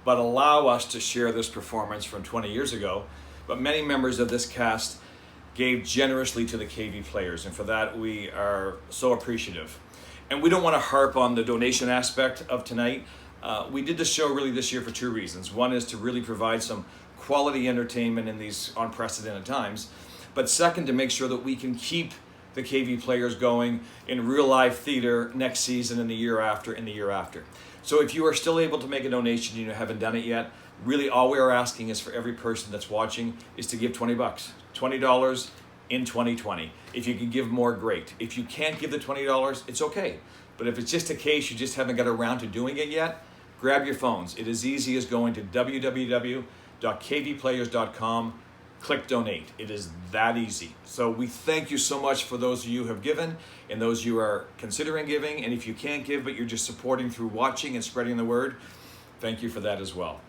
but allow us to share this performance from 20 years ago, but many members of this cast gave generously to the KV players, and for that we are so appreciative. And we don't want to harp on the donation aspect of tonight. We did the show really this year for two reasons. One is to really provide some quality entertainment in these unprecedented times, but second, to make sure that we can keep the KV players going in real live theater next season and the year after and the year after. So if you are still able to make a donation and you haven't done it yet, really all we are asking is for every person that's watching is to give $20. $20 in 2020. If you can give more, great. If you can't give the $20, it's okay. But if it's just a case you just haven't got around to doing it yet, grab your phones. It is easy as going to www.kvplayers.com, click donate. It is that easy. So we thank you so much for those of you who have given and those you are considering giving. And if you can't give, but you're just supporting through watching and spreading the word, thank you for that as well.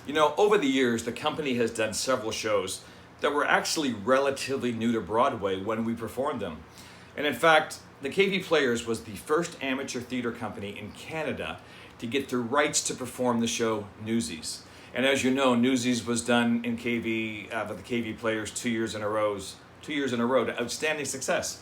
You know, over the years, the company has done several shows that were actually relatively new to Broadway when we performed them. And in fact, the KV Players was the first amateur theater company in Canada to get the rights to perform the show Newsies. And as you know, Newsies was done in KV, with the KV Players 2 years in a row to outstanding success.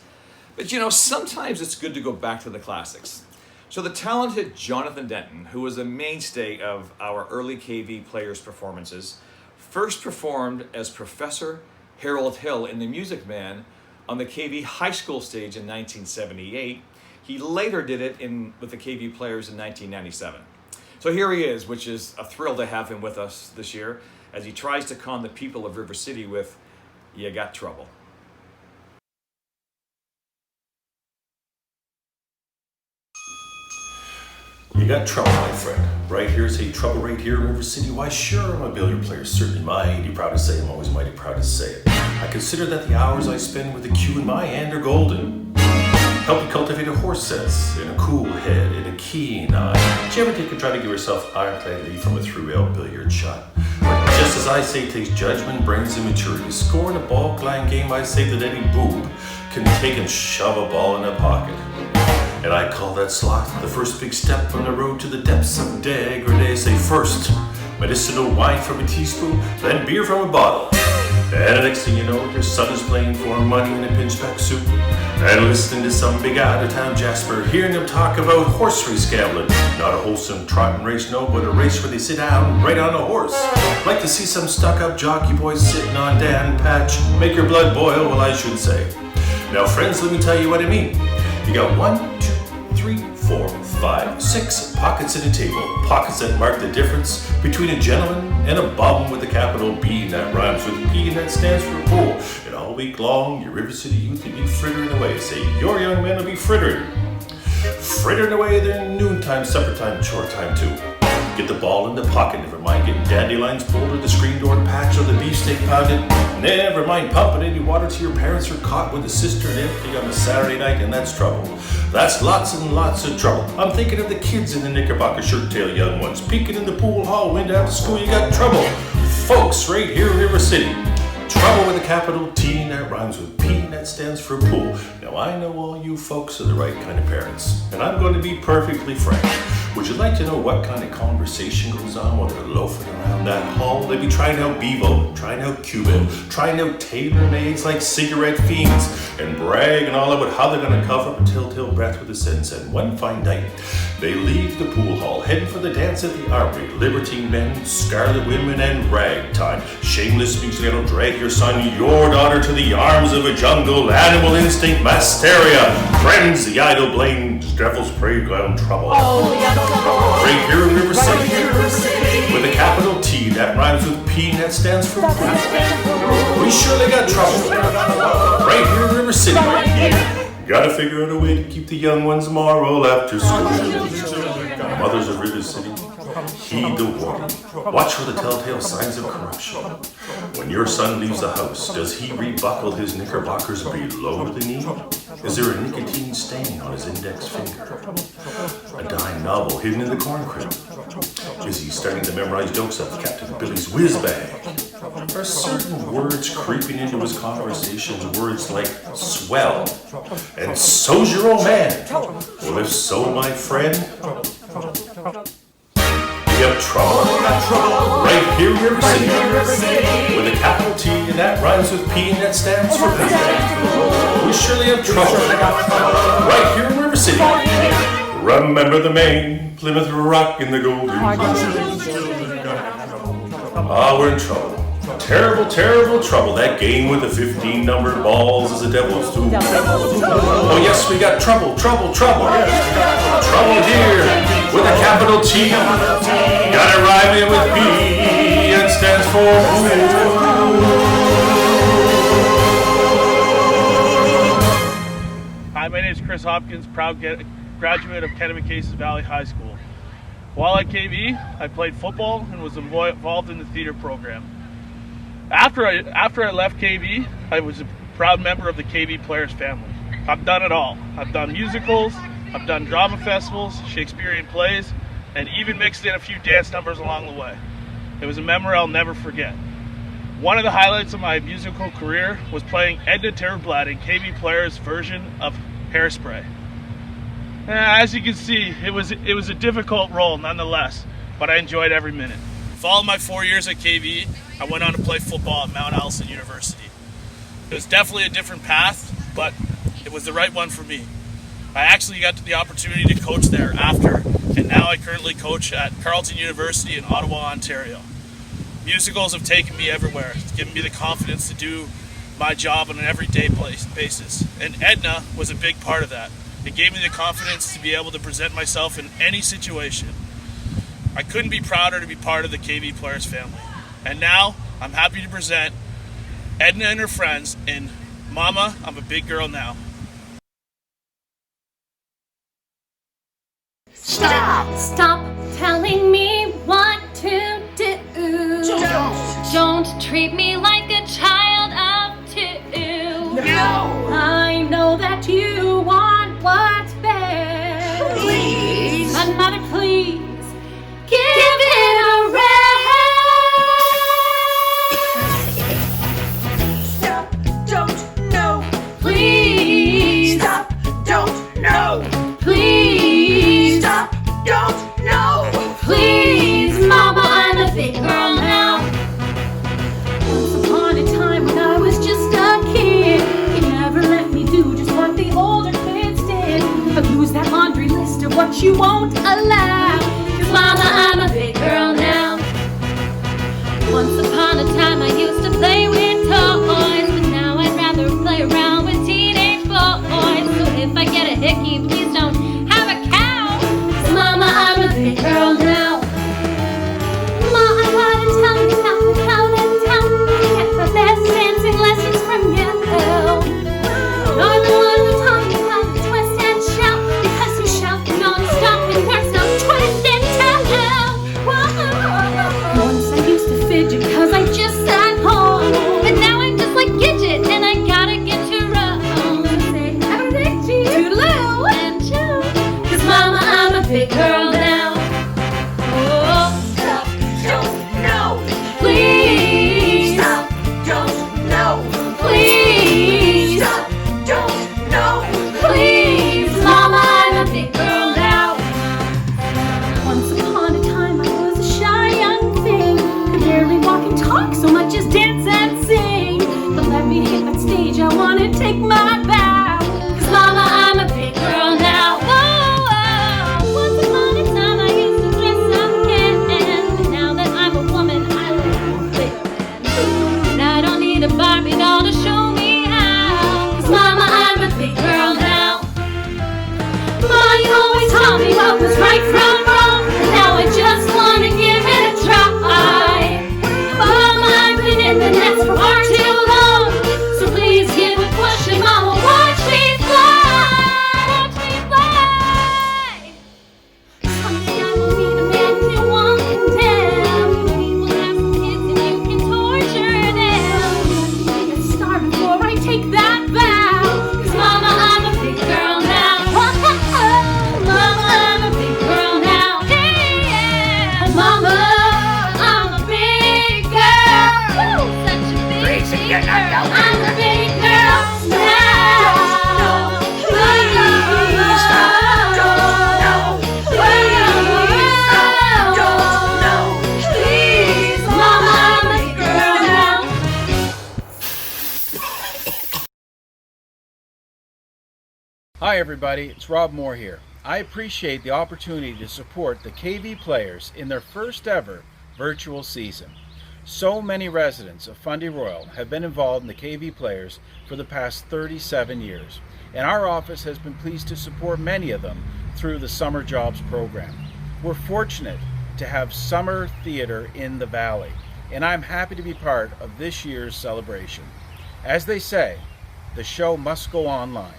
But you know, sometimes it's good to go back to the classics. So the talented Jonathan Denton, who was a mainstay of our early KV Players performances, first performed as Professor Harold Hill in The Music Man on the KV High School stage in 1978. He later did it with the KV Players in 1997. So here he is, which is a thrill to have him with us this year as he tries to con the people of River City with "You Got Trouble." You got trouble, my friend. Right here, say trouble right here in River City. Why, sure, I'm a billiard player, certainly mighty proud to say. I'm always mighty proud to say it. I consider that the hours I spend with the cue in my hand are golden. Help you cultivate a horse sense, and a cool head, and a keen eye. Did you ever take a try to give yourself ironclad lead from a through-out billiard shot? Just as I say, takes judgment, brains, and maturity. Scoring a ball line game, I say that any boob can take and shove a ball in a pocket. And I call that slot the first big step on the road to the depths of degradé. Say first, medicinal wine from a teaspoon, then beer from a bottle. And the next thing you know, your son is playing for money in a pinchback suit. And listening to some big out-of-town Jasper, hearing them talk about horse race gambling. Not a wholesome trotting race, no, but a race where they sit down right on a horse. Like to see some stuck-up jockey boys sitting on Dan Patch. Make your blood boil, well, I should say. Now, friends, let me tell you what I mean. You got 1, 2, 3, 4, 5, 6 pockets at a table. Pockets that mark the difference between a gentleman and a bum with a capital B, and that rhymes with P, and that stands for pool. And all week long, your River City youth will be frittering away. Say, your young men will be frittering away their noontime, supper time, chore time too. Get the ball in the pocket, never mind getting dandelions pulled or the screen door patch or the beefsteak pounded. Never mind pumping any water till your parents are caught with a cistern empty on a Saturday night, and that's trouble. That's lots and lots of trouble. I'm thinking of the kids in the knickerbocker shirt-tail young ones, peeking in the pool hall window after school. You got trouble, folks, right here in River City. Trouble with a capital T, and that rhymes with P, and that stands for pool. Now I know all you folks are the right kind of parents, and I'm going to be perfectly frank. Would you like to know what kind of conversation goes on while they're loafing around that hall? They be trying out Bevo, trying out Cuban, trying out tailor-mades like cigarette fiends, and bragging all about how they're going to cover up a telltale breath with a sentence. And one fine night, they leave the pool hall, heading for the dance at the Armory. Libertine men, scarlet women, and ragtime. Shameless music that'll drag your son, your daughter to the arms of a jungle. Animal instinct, masteria, friends, the idle blame, devil's playground trouble. Right here in River City, with a capital T that rhymes with P, and that stands for pool. We surely got trouble. Right here in River City, right here. Gotta figure out a way to keep the young ones moral after school. Mothers of River City, heed the warning. Watch for the telltale signs of corruption. When your son leaves the house, does he rebuckle his knickerbockers below the knee? Is there a nicotine stain on his index finger? A dime novel hidden in the corn crib? Is he starting to memorize jokes of Captain Billy's whiz bag? there are certain words creeping into his conversations, words like swell and so's your old man. Well, if so, my friend, we have trouble. Right here, River City, with a capital T, and that rhymes with P, and that stands for P. We surely have trouble. Right here in River City. Remember the Maine, Plymouth Rock, and the Golden. Ah, we're in trouble. Terrible, terrible trouble. That game with the 15 numbered balls is a devil's tool. Oh yes, we got trouble, trouble, trouble. Trouble here with a capital T. Gotta rhyme it with P and stands for Hi, my name is Chris Hopkins, proud graduate of Kennebecasis Valley High School. While at KV, I played football and was involved in the theater program. After I left KV, I was a proud member of the KV Players family. I've done it all. I've done musicals, I've done drama festivals, Shakespearean plays, and even mixed in a few dance numbers along the way. It was a memory I'll never forget. One of the highlights of my musical career was playing Edna Terrorblad in KV Players' version of Hairspray. As you can see, it was a difficult role nonetheless, but I enjoyed every minute. Following my 4 years at KV, I went on to play football at Mount Allison University. It was definitely a different path, but it was the right one for me. I actually got the opportunity to coach there after, and now I currently coach at Carleton University in Ottawa, Ontario. Musicals have taken me everywhere. It's given me the confidence to do my job on an everyday basis, and Edna was a big part of that. It gave me the confidence to be able to present myself in any situation. I couldn't be prouder to be part of the KV Players family. And now, I'm happy to present Edna and her friends in Mama, I'm a Big Girl Now. Stop telling me what to do. Don't treat me like a child of two. No. I know that you want what's best. Please. But mother, please, give it a rest. Stop, don't, no. Please. Stop, don't, no. Please. Stop, don't, no. Please, Mama, I'm a big girl now. Once upon a time when I was just a kid, you never let me do just what the older kids did. But lose that laundry list of what you won't allow. 'Cause Mama, I'm a big girl now. Once upon a time I used to play with toys, but now I'd rather play around with teenage boys. So if I get a hickey, please don't have a cow. 'Cause Mama, I'm a big girl now. Ma, I gotta tell you how to tell. I get the best dancing lessons from you. I'm the one who taught you how to twist and shout, because you shout non-stop and there's no twist and tell. Once I used to fidget cause I just sat home, but now I'm just like Gidget and I gotta get to run. Say Aberdeen, Toodaloo, and Joe. 'Cause Mama, I'm a big girl now. Oh, Stop, don't, no. please. Stop, don't, no. Please. Stop, don't, no. Please, Mama, I'm a big girl now. Once upon a time I was a shy young thing, could barely walk and talk so much as dance and sing. But let me hit that stage, I wanna take my bow. 'Cause Mama, I'm a big girl now. Oh, oh. Once upon a time I used to dress up and but now that I'm a woman, I look bigger. And I don't need a Barbie doll to show me how. 'Cause Mama, I'm a big girl now. Ma, you always taught me what was right from wrong, and now I just wanna give it a try. Mama, I've been in the nest for far too long, so please give a push and Mama, watch me fly. Watch me fly. Someday I will meet a man you won't condemn. People have some kids and you can torture them. Be a star before I take that vow. 'Cause Mama, I'm a big girl now. Mama, I'm a big girl now. Hi everybody, it's Rob Moore here. I appreciate the opportunity to support the KV Players in their first ever virtual season. So many residents of Fundy Royal have been involved in the KV Players for the past 37 years, and our office has been pleased to support many of them through the Summer Jobs program. We're fortunate to have summer theater in the Valley, and I'm happy to be part of this year's celebration. As they say, the show must go online.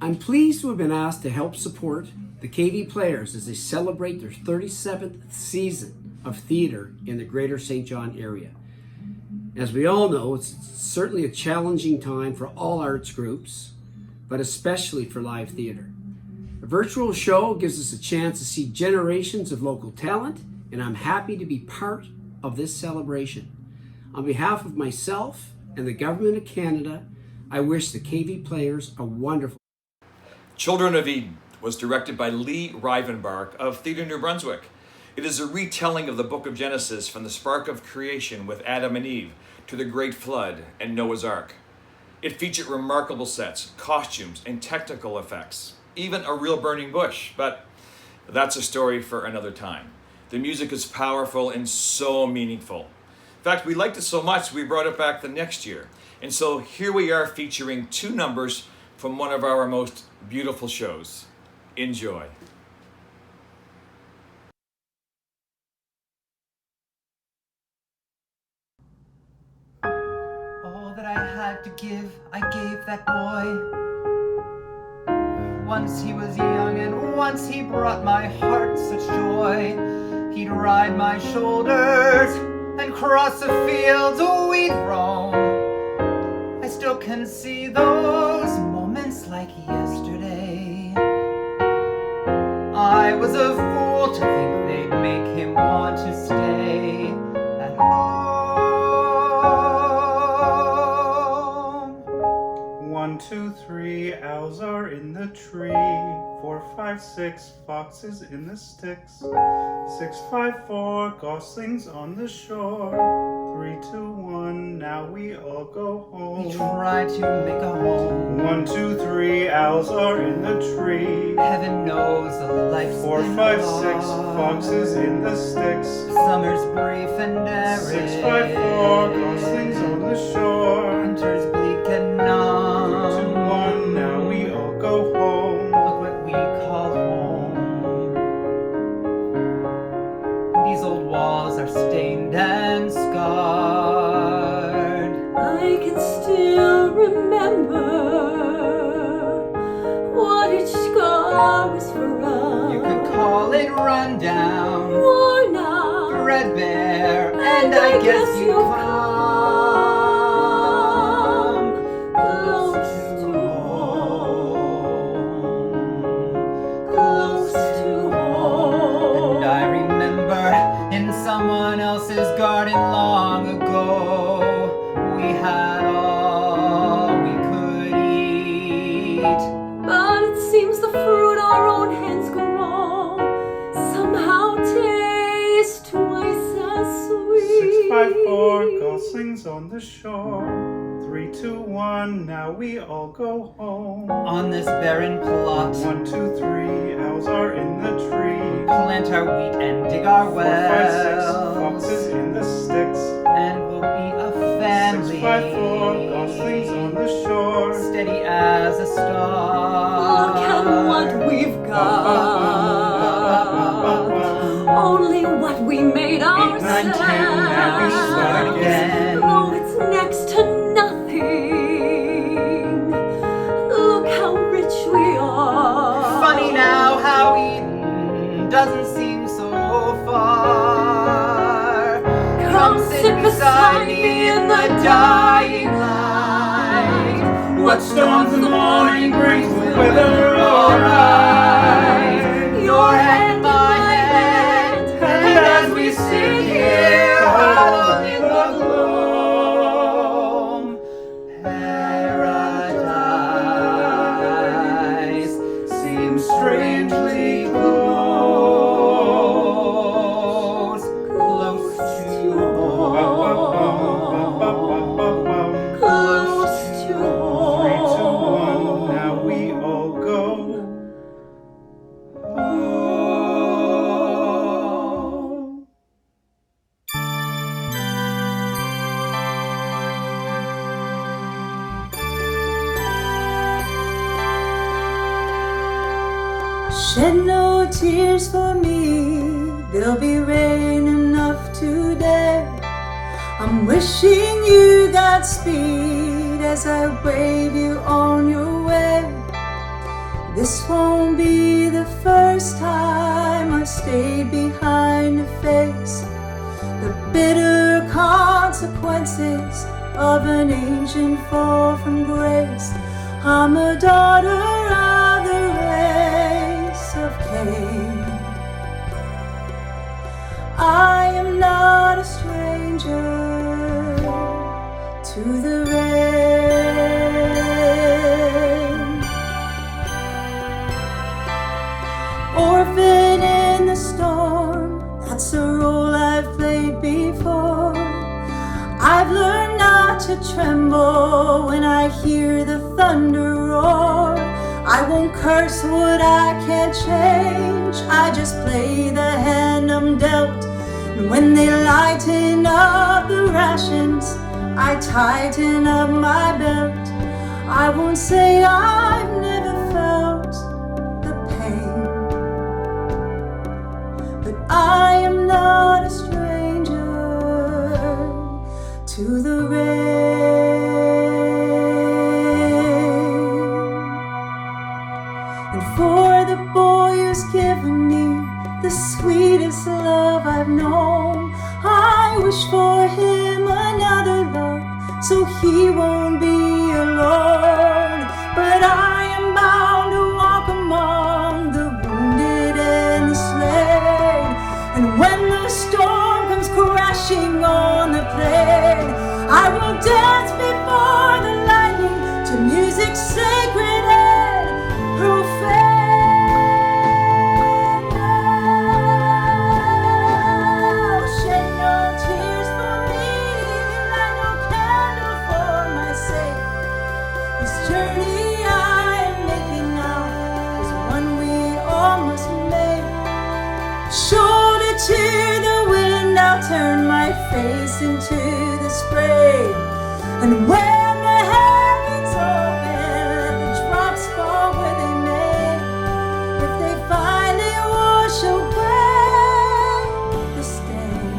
I'm pleased to have been asked to help support the KV Players as they celebrate their 37th season of theater in the greater St. John area. As we all know, it's certainly a challenging time for all arts groups, but especially for live theater. A virtual show gives us a chance to see generations of local talent, and I'm happy to be part of this celebration. On behalf of myself and the Government of Canada, I wish the KV Players a wonderful. Children of Eden was directed by Lee Rivenbark of Theatre New Brunswick. It is a retelling of the book of Genesis from the spark of creation with Adam and Eve to the Great Flood and Noah's Ark. It featured remarkable sets, costumes, and technical effects, even a real burning bush, but that's a story for another time. The music is powerful and so meaningful. In fact, we liked it so much we brought it back the next year. And so here we are featuring 2 numbers from one of our most beautiful shows. Enjoy. All that I had to give, I gave that boy. Once he was young and once he brought my heart such joy. He'd ride my shoulders and cross the fields we'd roam. I still can see those moments like yesterday. I was a fool to think they'd make him want to stay at home. 1, 2, 3, owls are in the tree. 4, 5, 6, foxes in the sticks. 6, 5, 4, goslings on the shore. 3, 2, 1, now we all go home. We try to make a home. 1, 2, 3, owls are in the tree. Heaven knows the life's 4, 5, 6, foxes in the sticks. Summer's brief and arid. 6, 5, 4, goslings on the shore. Winter's bleak and numb. 3, 2, 1, now we all go home. Look what we call home. These old walls are stained and scarred. I can still remember what each scar was for us. You could call it rundown, worn out, threadbare, and I guess you come close to home, close to home. And I remember in someone else's garden long ago, we had all we could eat. But it seems the fruit our own hands grow somehow taste twice as sweet. 6, 5, 4, goslings on the shore. 3, 2, 1, now we all go home. On this barren plot, 1, 2, 3, owls are in the tree. Plant our wheat and dig our 4, 5, 6, foxes in the sticks. And we'll be a family. 6, 5, 4, goslings on the shore. Steady as a star. Look at what we've got. Only what we made ourselves. 8, 9, 10, now we start again. Though it's next to nothing. Look how rich we are. Funny now how Eden doesn't seem so far. Come sit beside me in the dying light. What storms the morning brings will weather alright. Your hand, my hand, and as we sit here, huddled in the gloom, paradise seems strangely close, close to home, close to home. 3, 2, 1, now Shed no tears for me, there'll be rain enough today. I'm wishing you Godspeed as I wave you on your way. This won't be the first time I've stayed behind to face the bitter consequences of an ancient fall from grace. I'm a daughter of the race of Cain. I am not a stranger to the rain. Orphan in the storm, that's a role I've played before. I've learned not to tremble when I hear the thunder roar. I won't curse what I can't change, I just play the hand I'm dealt. And when they lighten up the rations, I tighten up my belt. I won't say I've never felt the pain, but I am not a stranger to the rain. And for the boy who's given me the sweetest love I've known, I wish for him another love so he won't be alone. But I am bound to walk among the wounded and the slain. And when the storm comes crashing on the plain, I will dance before the lightning to music sacred and profane. Shed no tears for me, light no candle for my sake. This journey I am making now is one we all must make. Shoulder to the wind, I'll turn my face into the spray. And when the heavens open, let the drops fall where they may. If they finally wash away the stain,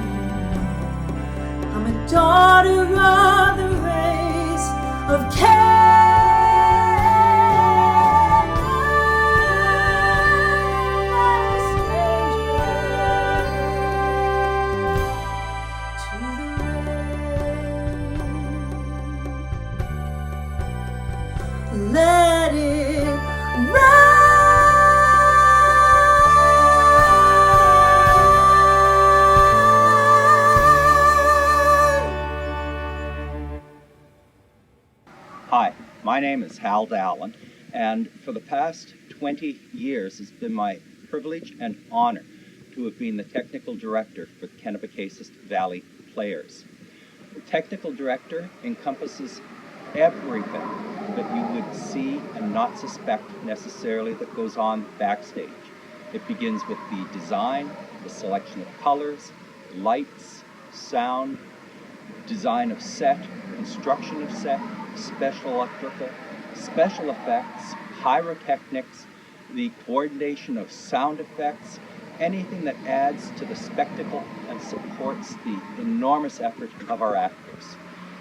I'm a daughter of the race of Cain. Let it Hi, my name is Hal Dowland, and for the past 20 years it's been my privilege and honor to have been the technical director for the Kennebecasis Valley Players. The technical director encompasses everything that you would see and not suspect necessarily that goes on backstage. It begins with the design, the selection of colors, lights, sound, design of set, construction of set, special electrical, special effects, pyrotechnics, the coordination of sound effects, anything that adds to the spectacle and supports the enormous effort of our actors.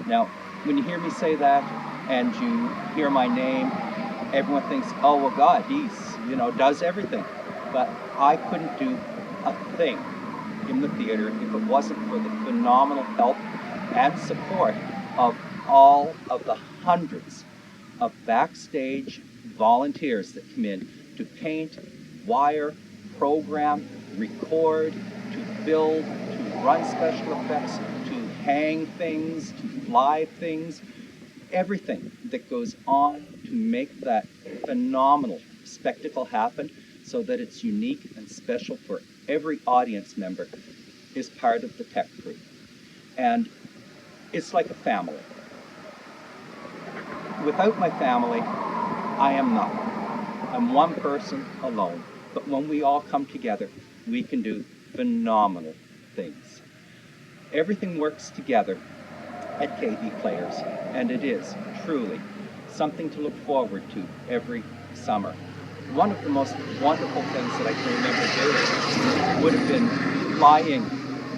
Now, when you hear me say that and you hear my name, everyone thinks, oh, well, God, he's, does everything. But I couldn't do a thing in the theater if it wasn't for the phenomenal help and support of all of the hundreds of backstage volunteers that come in to paint, wire, program, record, to build, to run special effects, to hang things, to fly things, everything that goes on to make that phenomenal spectacle happen so that it's unique and special for every audience member is part of the tech crew. And it's like a family. Without my family, I am nothing. I'm one person alone. But when we all come together, we can do phenomenal things. Everything works together at KV Players, and it is truly something to look forward to every summer. one of the most wonderful things that I can remember doing would have been flying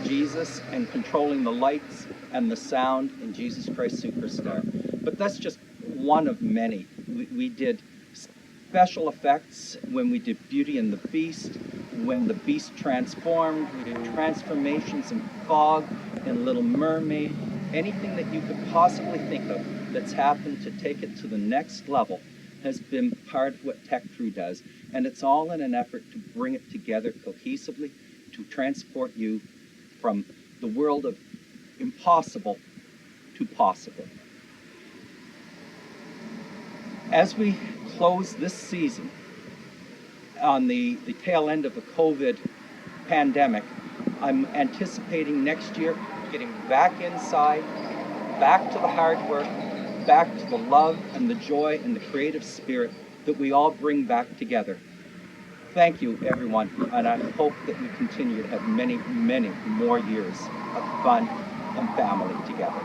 Jesus and controlling the lights and the sound in Jesus Christ Superstar. But that's just one of many. We did special effects when we did Beauty and the Beast, when the Beast transformed. We did transformations in Fog, in Little Mermaid. Anything that you could possibly think of that's happened to take it to the next level has been part of what Tech Crew does. And it's all in an effort to bring it together cohesively, to transport you from the world of impossible to possible. As we close this season on the tail end of the COVID pandemic, I'm anticipating next year getting back inside, back to the hard work, back to the love and the joy and the creative spirit that we all bring back together. Thank you, everyone, and I hope that we continue to have many, many more years of fun and family together.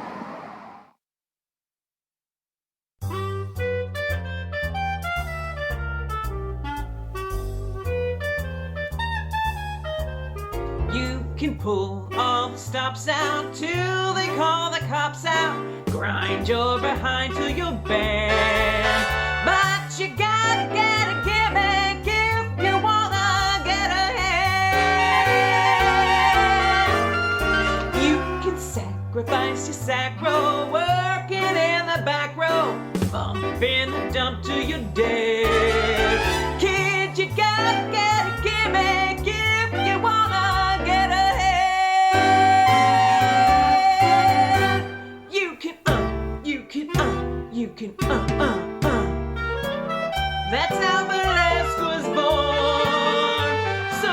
You can pull all the stops out till they call the cops out. Grind your behind till you're banned. But you gotta get a gimmick if you wanna get ahead. You can sacrifice your sacro, working in the back row, bump in the dump till you're dead. Kid, you gotta get a gimmick if you wanna get ahead. You can, That's how burlesque was born. So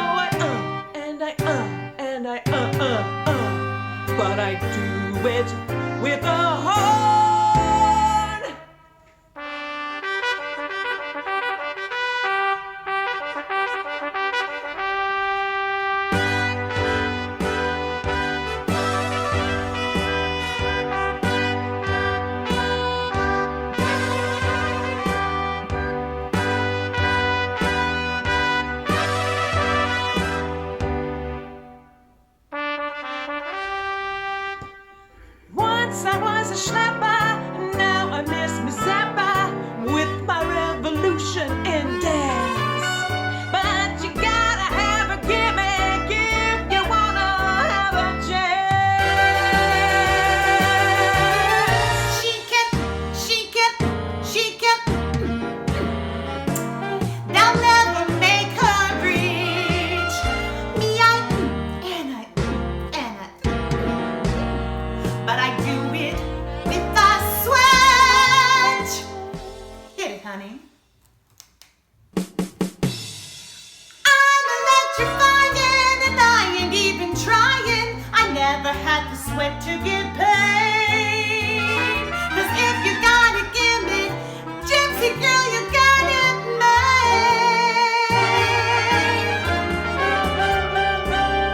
but I do it with a horn. Once I was a schlepper, now I miss my zapper with my revolution in dance. But you gotta have a gimmick if you wanna have a chance. She can, they'll never make her reach me. But I do it with a sweat. Hit it, honey. I'm electrifying and I ain't even trying. I never had the sweat to get paid. 'Cause if you got a gimmick, gypsy girl, you got it made.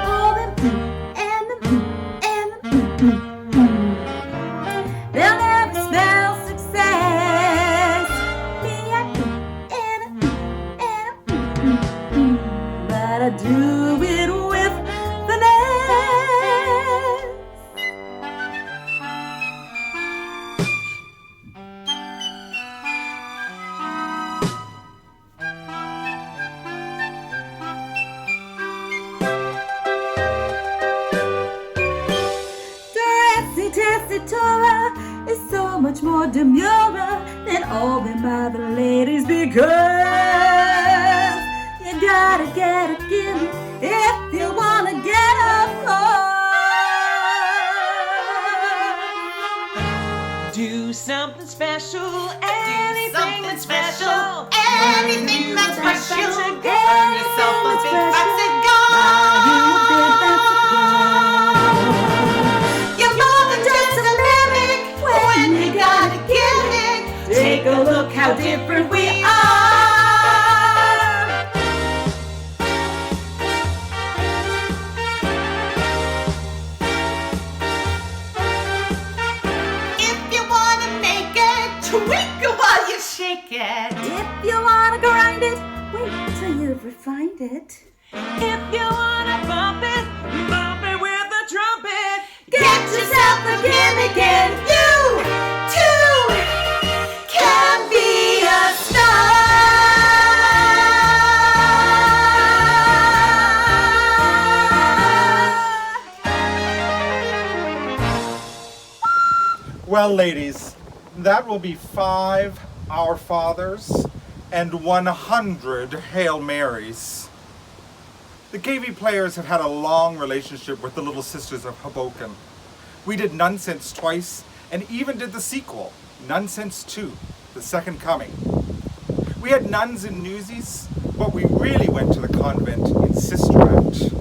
All them and they'll never spell success. But I do it with finesse. Tessitura is so much more demure than all them other ladies, because you gotta get a gimmick if you wanna get a call. Do something special, anything that's special, anything that's special. Earn yourself a big fancy goal. You're more than just a mimic when you got a gimmick. Take a look how different we are. If you wanna make it, twinkle while you shake it. If you wanna grind it find it. If you wanna bump it with a trumpet. Get yourself a gimmick and you too can be a star. Well, ladies, that will be 5 Our Fathers and 100 Hail Marys. The KV players have had a long relationship with the Little Sisters of Hoboken. We did Nonsense twice and even did the sequel, Nonsense 2, The Second Coming. We had nuns in Newsies, but we really went to the convent in Sister Act.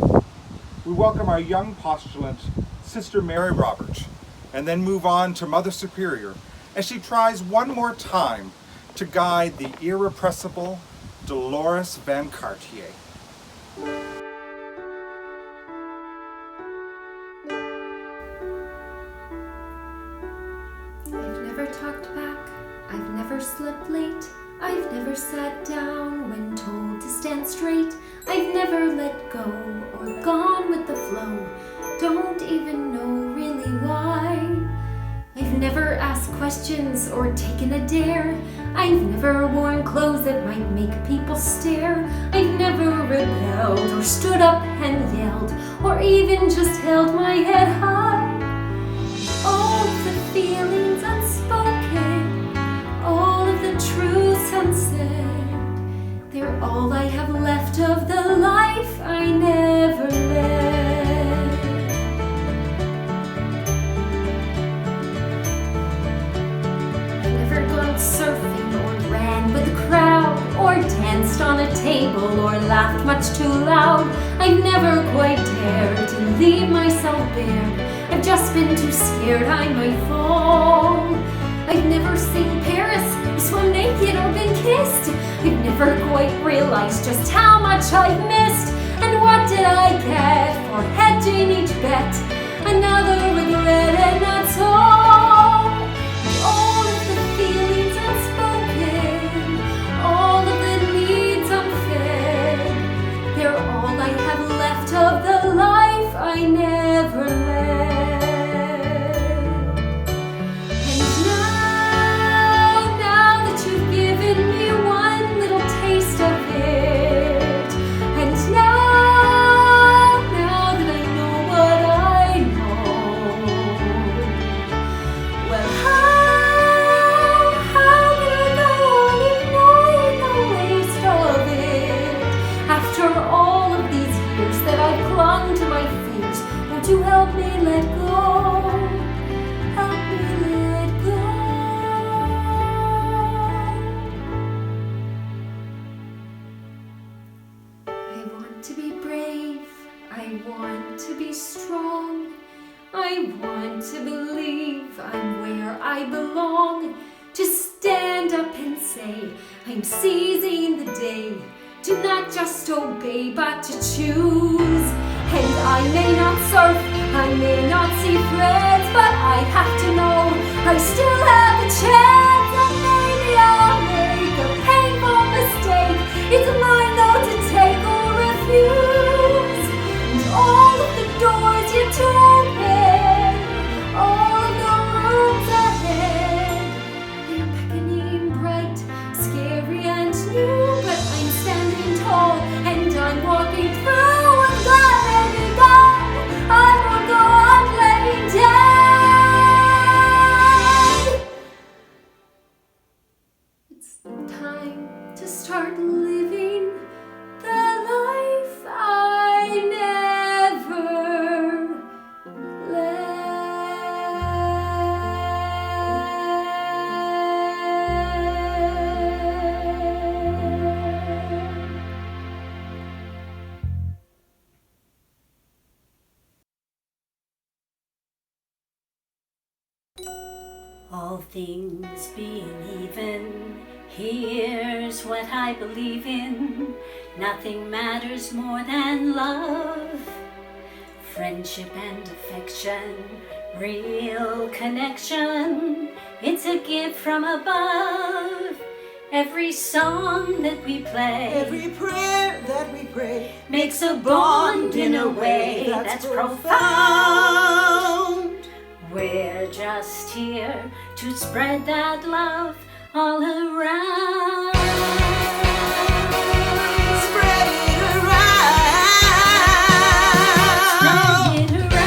We welcome our young postulant, Sister Mary Robert, and then move on to Mother Superior as she tries one more time to guide the irrepressible Dolores Van Cartier. I've never talked back, I've never slept late, I've never sat down when told to stand straight, I've never let go or gone with the flow, don't even know really why. I've never asked questions or taken a dare, I've never worn clothes that might make people stare, I've never rebelled or stood up and yelled, or even just held my head high. All of the feelings unspoken, all of the truths unsaid, they're all I have left of the life I never led. I've never gone surfing or ran with the crowd, or danced on a table or laughed much too loud. I've never quite dared to leave myself bare, I've just been too scared I might fall. I've never seen Paris, or swum naked or been kissed. I've never quite realized just how much I've missed. And what did I get for hedging each bet? Another regret, and that's all. And all of the feelings unspoken, all of the needs unfed, they're all I have left of the life I never led. To help me let go, help me let go. I want to be brave, I want to be strong, I want to believe I'm where I belong, to stand up and say I'm seizing the day, to not just obey but to choose. And I may not surf, I may not see friends, but I have to know I still have a chance. And maybe I'll make a painful mistake, it's mine though to take or refuse. And all of the doors yet to open, all of the rooms ahead, they're beckoning bright, scary and new, but I'm standing tall and I'm walking through. I won't go on playing dead. It's time to start living the life I never led. All things being even, here's what I believe in. Nothing matters more than love, friendship and affection, real connection. It's a gift from above, Every song that we play, Every prayer that we pray makes a bond in a way that's profound. We're just here to spread that love all around. Spread it around. Spread it around.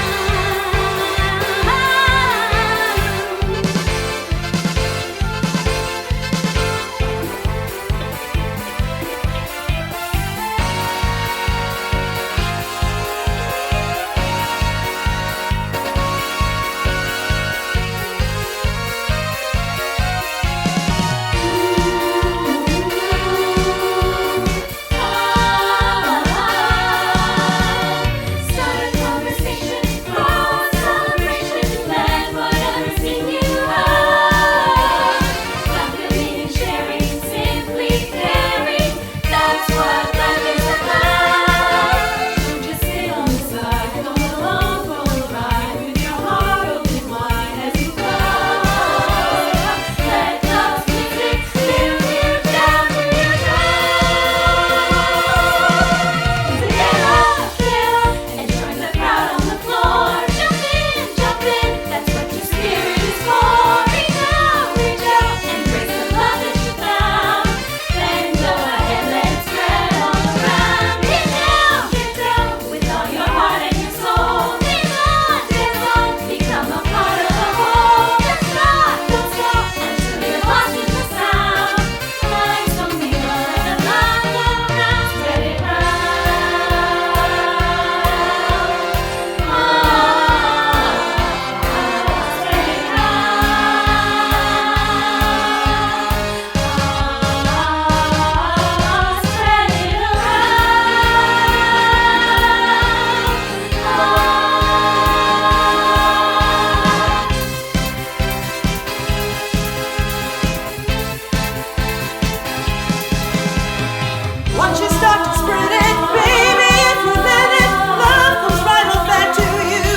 Once you start to spread it, baby, if you let it, love comes right on back to you.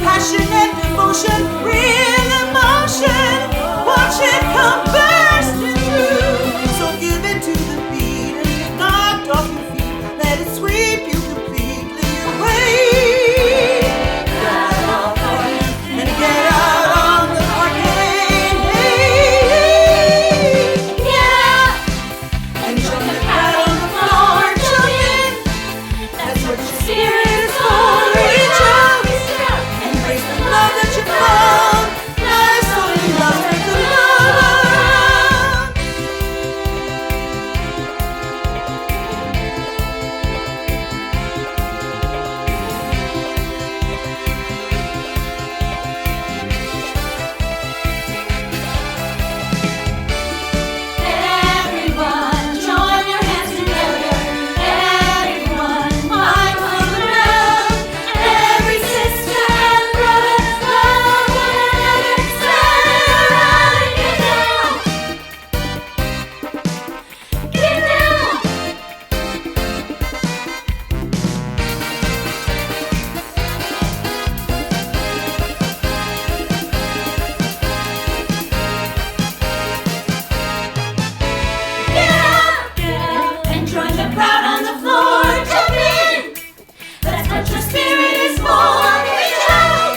Passion and devotion, real emotion. Watch it come bursting through. So give it to the beat and get knocked off your feet. Let it sweep you completely away. And get out on the parquet. Get out and join the crowd on the floor. Jump in. That's what your spirit is for. Reach out, embrace the love that you found. Life's only love, spread the love around. Everyone, join your hands together. Everyone, mind come around. Every sister and brother, love one another. Spread around and get down. Get down. Get out and join the crowd on the floor. Jump in. That's what your spirit is for. Reach out,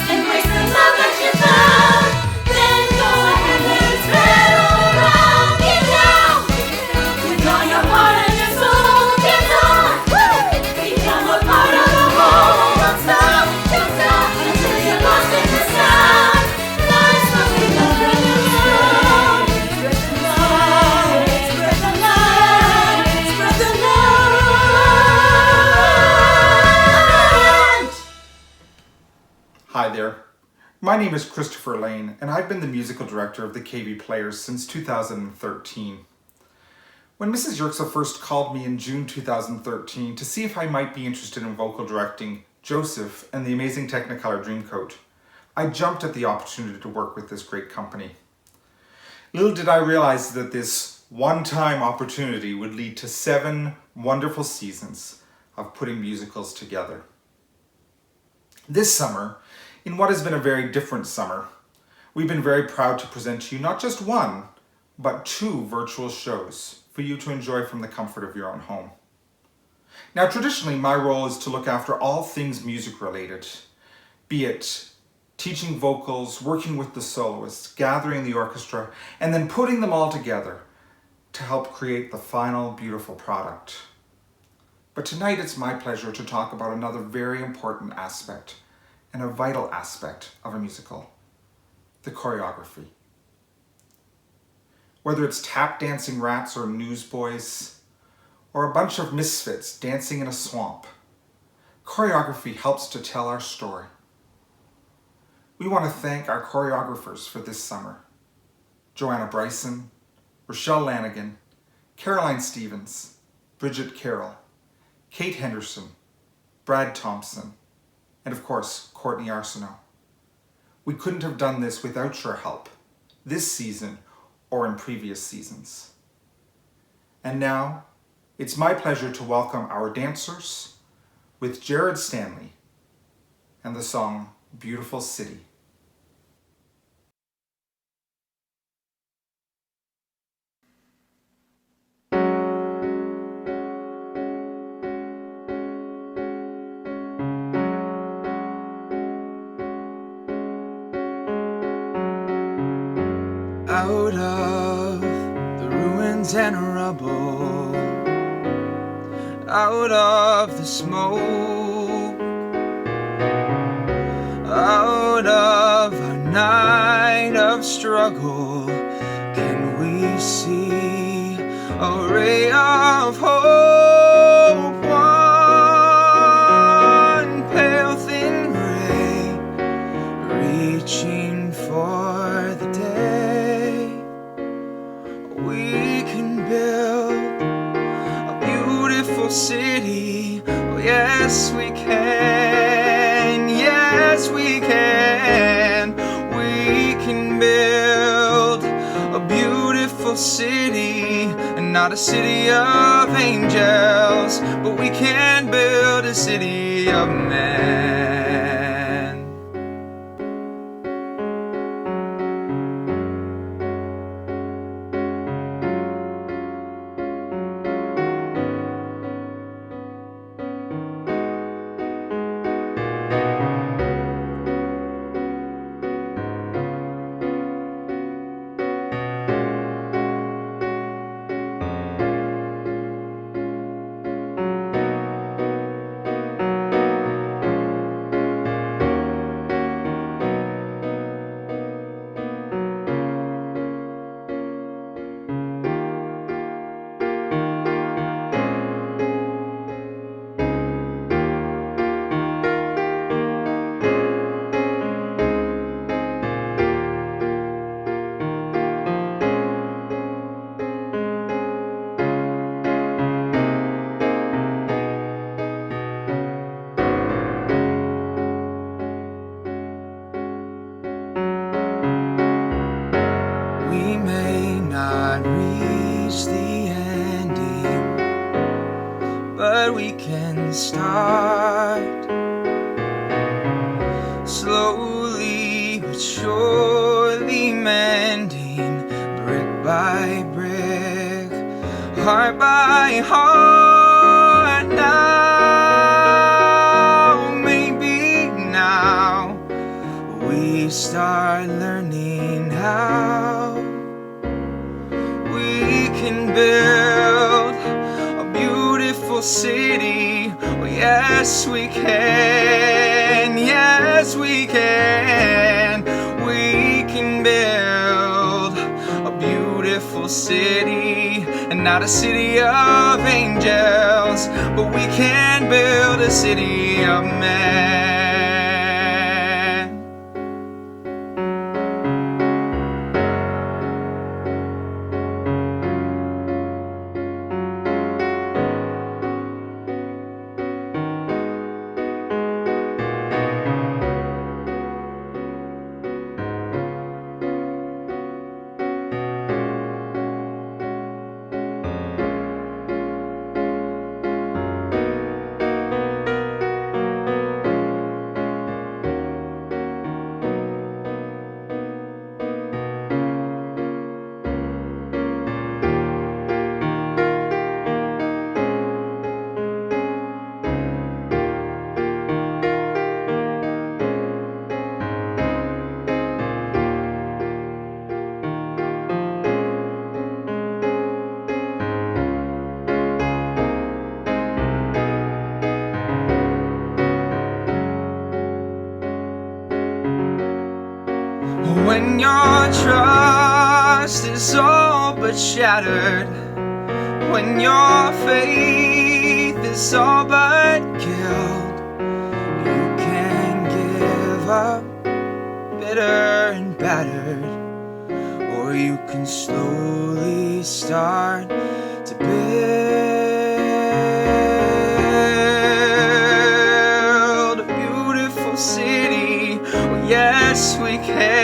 embrace the love that you found. Then go ahead, let it spread all around. Get down with all your heart and your soul. Get on, become a part of the whole. Don't stop until you're lost in the sound. Life's only love, spread the love. Spread the love, spread the love, spread the love. Hi there. My name is Christopher Lane, and I've been the musical director of the KV Players since 2013. When Mrs. Yerxa first called me in June 2013 to see if I might be interested in vocal directing Joseph and the amazing Technicolor Dreamcoat, I jumped at the opportunity to work with this great company. Little did I realize that this one-time opportunity would lead to 7 wonderful seasons of putting musicals together. This summer, in what has been a very different summer, we've been very proud to present to you not just one, but 2 virtual shows for you to enjoy from the comfort of your own home. Now, traditionally, my role is to look after all things music related, be it teaching vocals, working with the soloists, gathering the orchestra, and then putting them all together to help create the final beautiful product. But tonight it's my pleasure to talk about another very important aspect and a vital aspect of a musical, the choreography. Whether it's tap dancing rats or newsboys, or a bunch of misfits dancing in a swamp, choreography helps to tell our story. We want to thank our choreographers for this summer: Joanna Bryson, Rochelle Lanigan, Caroline Stevens, Bridget Carroll, Kate Henderson, Brad Thompson, and of course, Courtney Arsenault. We couldn't have done this without your help, this season or in previous seasons. And now, it's my pleasure to welcome our dancers with Jared Stanley and the song Beautiful City. Out of the ruins and rubble, out of the smoke, out of our night of struggle, can we see a ray of hope? One pale thin ray reaching for the day. We can build a beautiful city. Oh, yes, we can. Yes, we can. We can build a beautiful city, and not a city of angels, but we can build a city of men. We may not reach the ending, but we can start slowly but surely, mending brick by brick, heart by heart. Now, maybe now, we start learning how we can build a beautiful city. Oh, yes, we can. Yes, we can. We can build a beautiful city, and not a city of angels, but we can build a city of men. when your trust is all but shattered, when your faith is all but killed, you can give up bitter and battered, or you can slowly start to build a beautiful city. Oh, yes, we can.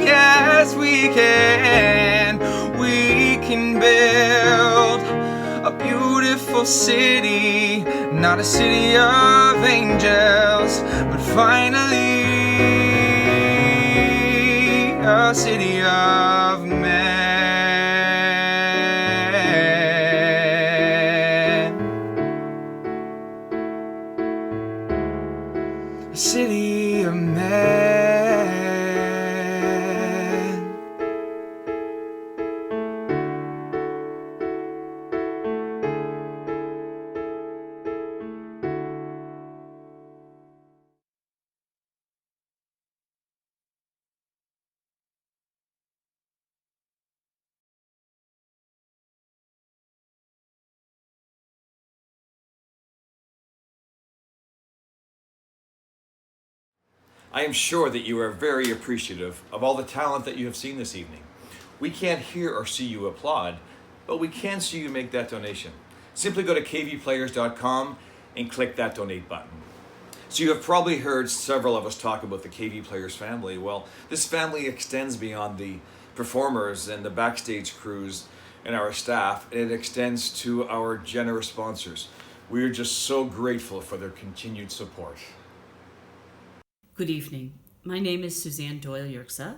Yes, we can. We can build a beautiful city, not a city of angels, but finally a city of men. A city of men. I am sure that you are very appreciative of all the talent that you have seen this evening. We can't hear or see you applaud, but we can see you make that donation. Simply go to kvplayers.com and click that donate button. So you have probably heard several of us talk about the KV Players family. Well, this family extends beyond the performers and the backstage crews and our staff, and it extends to our generous sponsors. We are just so grateful for their continued support. Good evening. My name is Suzanne Doyle Yerxa,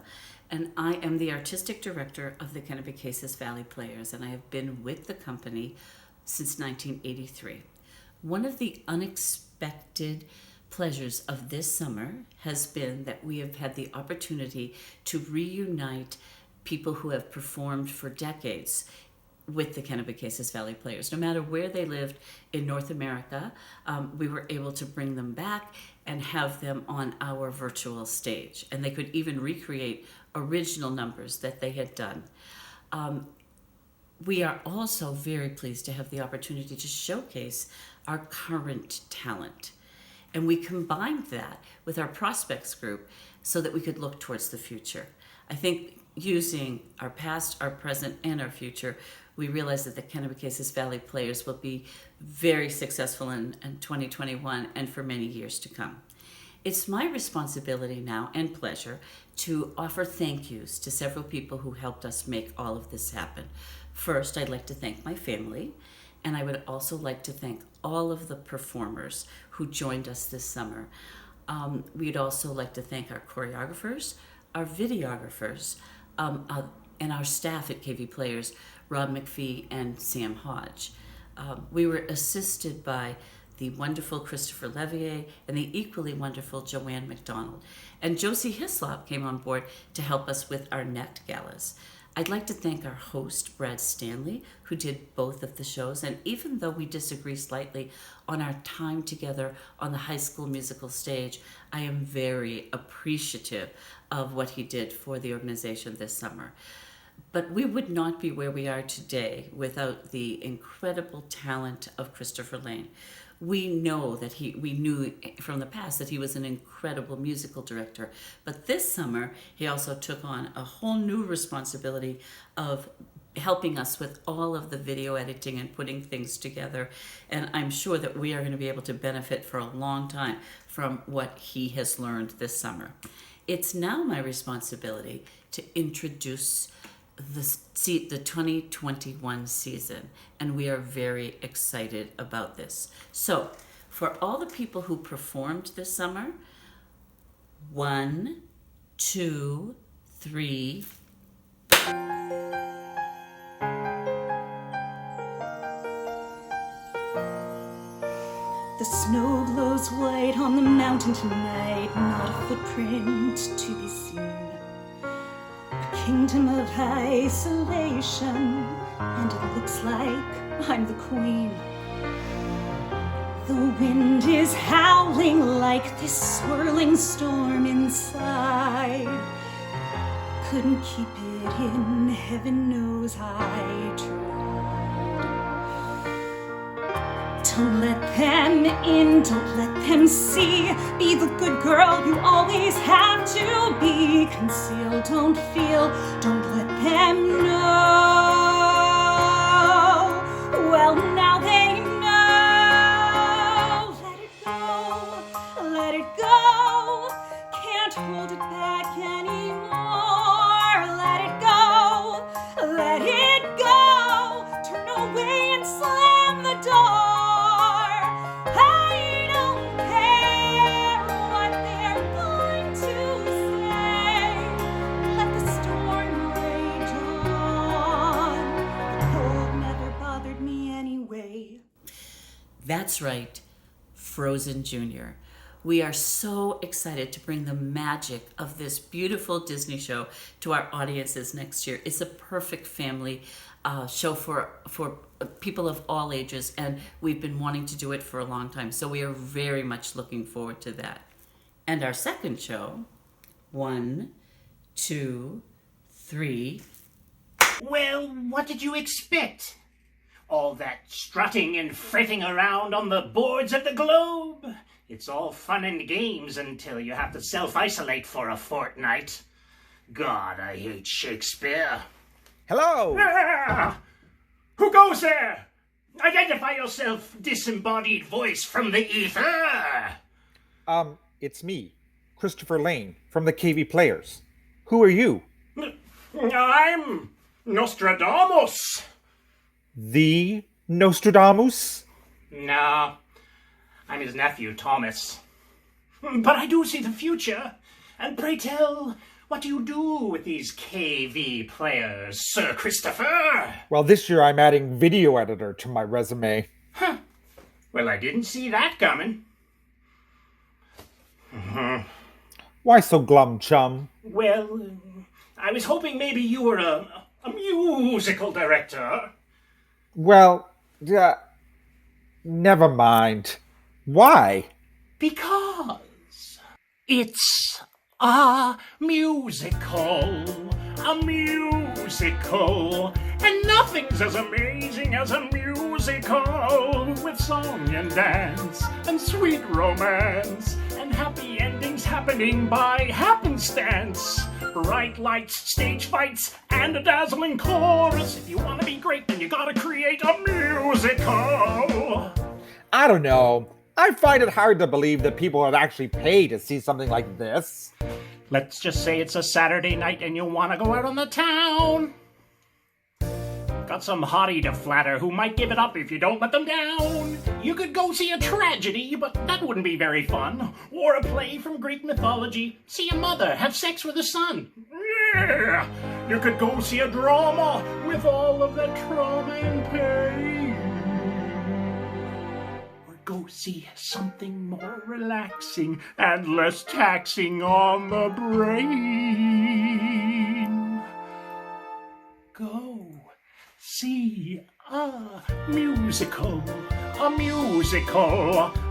and I am the artistic director of the Kennebecasis Valley Players, and I have been with the company since 1983. One of the unexpected pleasures of this summer has been that we have had the opportunity to reunite people who have performed for decades with the Kennebecasis Valley Players. No matter where they lived in North America, we were able to bring them back and have them on our virtual stage. And they could even recreate original numbers that they had done. We are also very pleased to have the opportunity to showcase our current talent. And we combined that with our prospects group so that we could look towards the future. I think using our past, our present, and our future, we realize that the Kennebecasis Valley Players will be very successful in 2021 and for many years to come. It's my responsibility now and pleasure to offer thank yous to several people who helped us make all of this happen. First, I'd like to thank my family, and I would also like to thank all of the performers who joined us this summer. We'd also like to thank our choreographers, our videographers, and our staff at KV Players, Rob McPhee and Sam Hodge. We were assisted by the wonderful Christopher Levier and the equally wonderful Joanne McDonald. And Josie Hislop came on board to help us with our net galas. I'd like to thank our host, Brad Stanley, who did both of the shows. And even though we disagree slightly on our time together on the High School Musical stage, I am very appreciative of what he did for the organization this summer. But we would not be where we are today without the incredible talent of Christopher Lane. We know that we knew from the past that he was an incredible musical director. But this summer, he also took on a whole new responsibility of helping us with all of the video editing and putting things together. And I'm sure that we are going to be able to benefit for a long time from what he has learned this summer. It's now my responsibility to introduce the 2021 season, and we are very excited about this. So, for all the people who performed this summer, 1, 2, 3. The snow glows white on the mountain tonight, not a footprint to be seen. Kingdom of isolation, and it looks like I'm the queen. The wind is howling like this swirling storm inside, couldn't keep it in. Heaven knows I tried. Don't let them in, don't let them see. Be the good girl you always have to be. Conceal, don't feel, don't let them know. Well, now they know. Let it go. Can't hold it back anymore. Let it go. Let it go. Turn away and slam the door. I don't care what they're going to say. Let the storm rage on. The cold never bothered me anyway. That's right, Frozen Jr. We are so excited to bring the magic of this beautiful Disney show to our audiences next year. It's a perfect family show for people of all ages, and we've been wanting to do it for a long time. So we are very much looking forward to that. And our second show, 1, 2, 3. Well, what did you expect? All that strutting and fretting around on the boards of the globe? It's all fun and games until you have to self-isolate for a fortnight. God, I hate Shakespeare. Hello! Ah! Who goes there? Identify yourself, disembodied voice from the ether! It's me, Christopher Lane, from the KV Players. Who are you? I'm Nostradamus. The Nostradamus? No, I'm his nephew, Thomas. But I do see the future. And pray tell, what do you do with these KV players, Sir Christopher? Well, this year I'm adding video editor to my resume. Huh. Well, I didn't see that coming. Why so glum, chum? Well, I was hoping maybe you were a musical director. Well, never mind. Why? Because it's a musical. A musical. And nothing's as amazing as a musical. With song and dance and sweet romance and happy endings happening by happenstance. Bright lights, stage fights, and a dazzling chorus. If you want to be great, then you gotta create a musical. I don't know. I find it hard to believe that people would actually pay to see something like this. Let's just say it's a Saturday night and you want to go out on the town. Got some hottie to flatter who might give it up if you don't let them down. You could go see a tragedy, but that wouldn't be very fun. Or a play from Greek mythology. See a mother have sex with a son. Yeah! You could go see a drama with all of that trauma and pain. Or go see something more relaxing and less taxing on the brain. Go see a musical,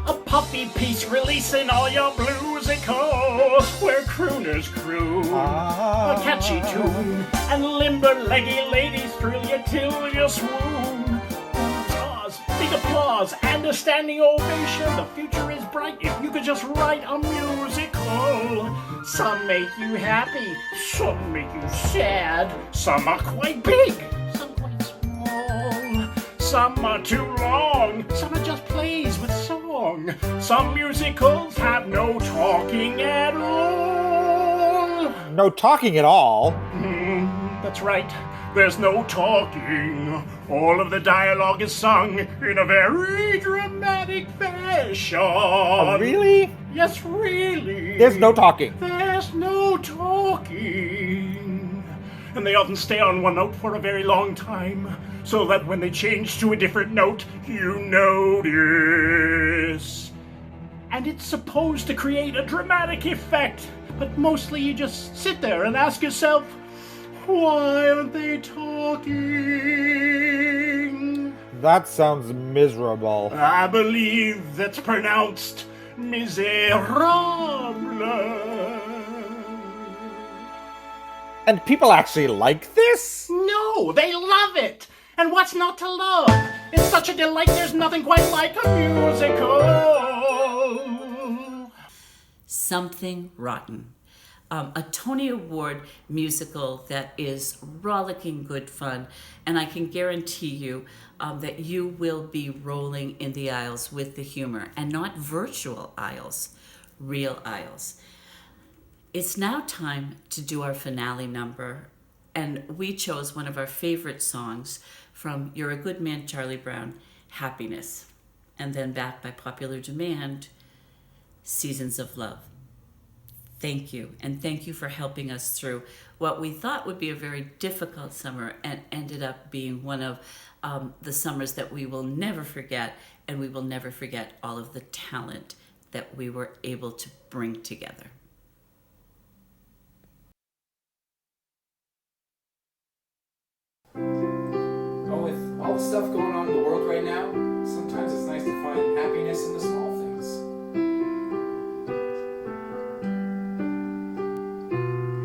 a puppy piece releasing all your bluesical, where crooners croon a catchy tune, and limber-leggy ladies thrill you till you swoon. Applause, big applause, and a standing ovation. The future is bright if you could just write a musical. Some make you happy, some make you sad, some are quite big, some quite small, some are too long, some are just plays with song. Some musicals have no talking at all. No talking at all? That's right. There's no talking. All of the dialogue is sung in a very dramatic fashion. Oh, really? Yes, really. There's no talking. There's no talking. And they often stay on one note for a very long time, so that when they change to a different note, you notice. And it's supposed to create a dramatic effect, but mostly you just sit there and ask yourself, why aren't they talking? That sounds miserable. I believe that's pronounced miserable. And people actually like this? No, they love it. And what's not to love? It's such a delight, there's nothing quite like a musical. Something Rotten. A Tony Award musical that is rollicking good fun, and I can guarantee you that you will be rolling in the aisles with the humor, and not virtual aisles, real aisles. It's now time to do our finale number, and we chose one of our favorite songs from You're a Good Man, Charlie Brown, Happiness, and then back by popular demand, Seasons of Love. Thank you, and thank you for helping us through what we thought would be a very difficult summer and ended up being one of the summers that we will never forget, and we will never forget all of the talent that we were able to bring together. With all the stuff going on in the world right now, sometimes it's nice to find happiness in the small things.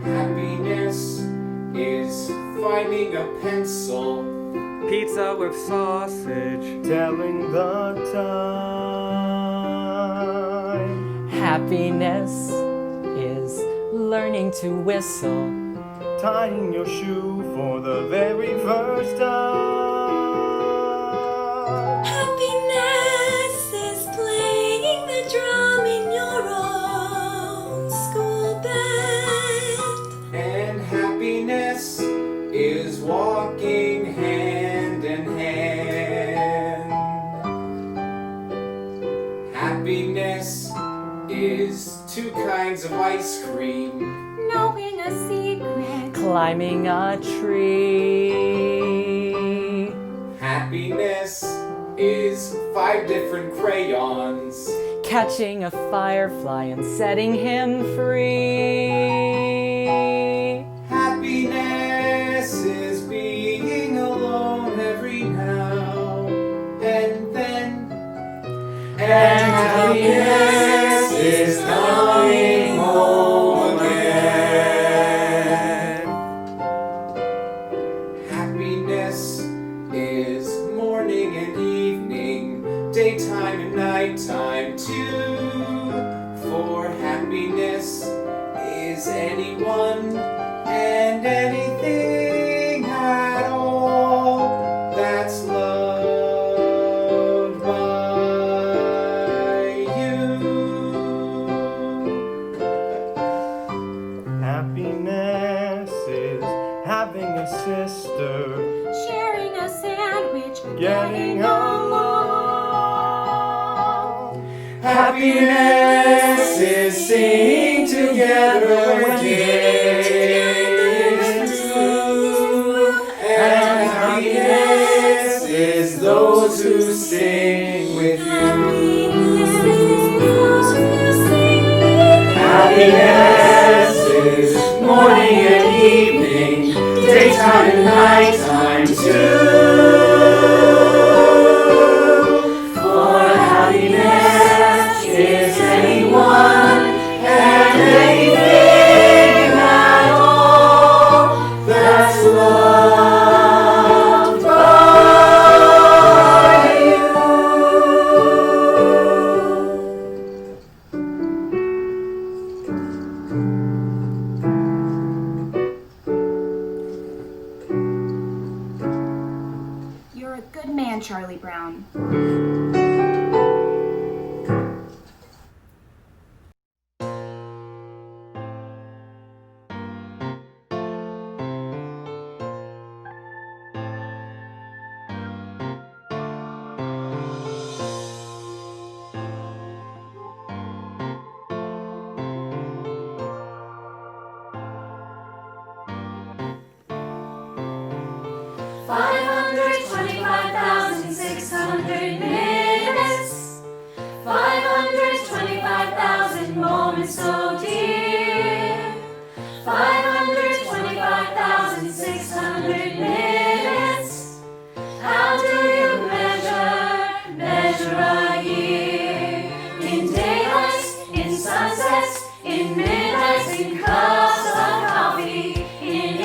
Happiness is finding a pencil, Pizza with sausage, telling the time. Happiness is learning to whistle, tying your shoe for the very first time. Happiness is playing the drum in your own school band. and happiness is walking hand in hand. Happiness is 2 kinds of ice cream, Knowing a secret. climbing a tree. Happiness is 5 different crayons, Catching a firefly and setting him free. Happiness is being alone every now and then. And happiness is coming home again. Happiness is morning and evening, daytime and nighttime too. For happiness is anyone and anything at all that's loved by you. Happiness is having a sister, Sharing a sandwich. getting along. Happiness is singing together when days through. And happiness is those who sing with you. Happiness is morning and evening, daytime and nighttime too. For happiness is anyone and anything at all that's loved by you. You're a good man, Charlie Brown. minutes, 525,000 moments so dear, 525,600 minutes. How do you measure a year? In daylights, in sunsets, in midnights, in cups of coffee, in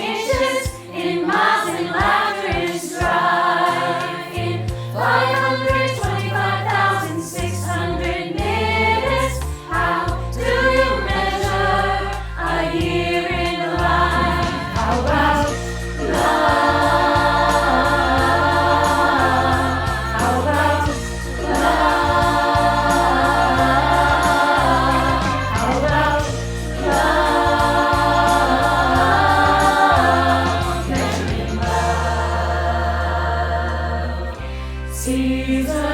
season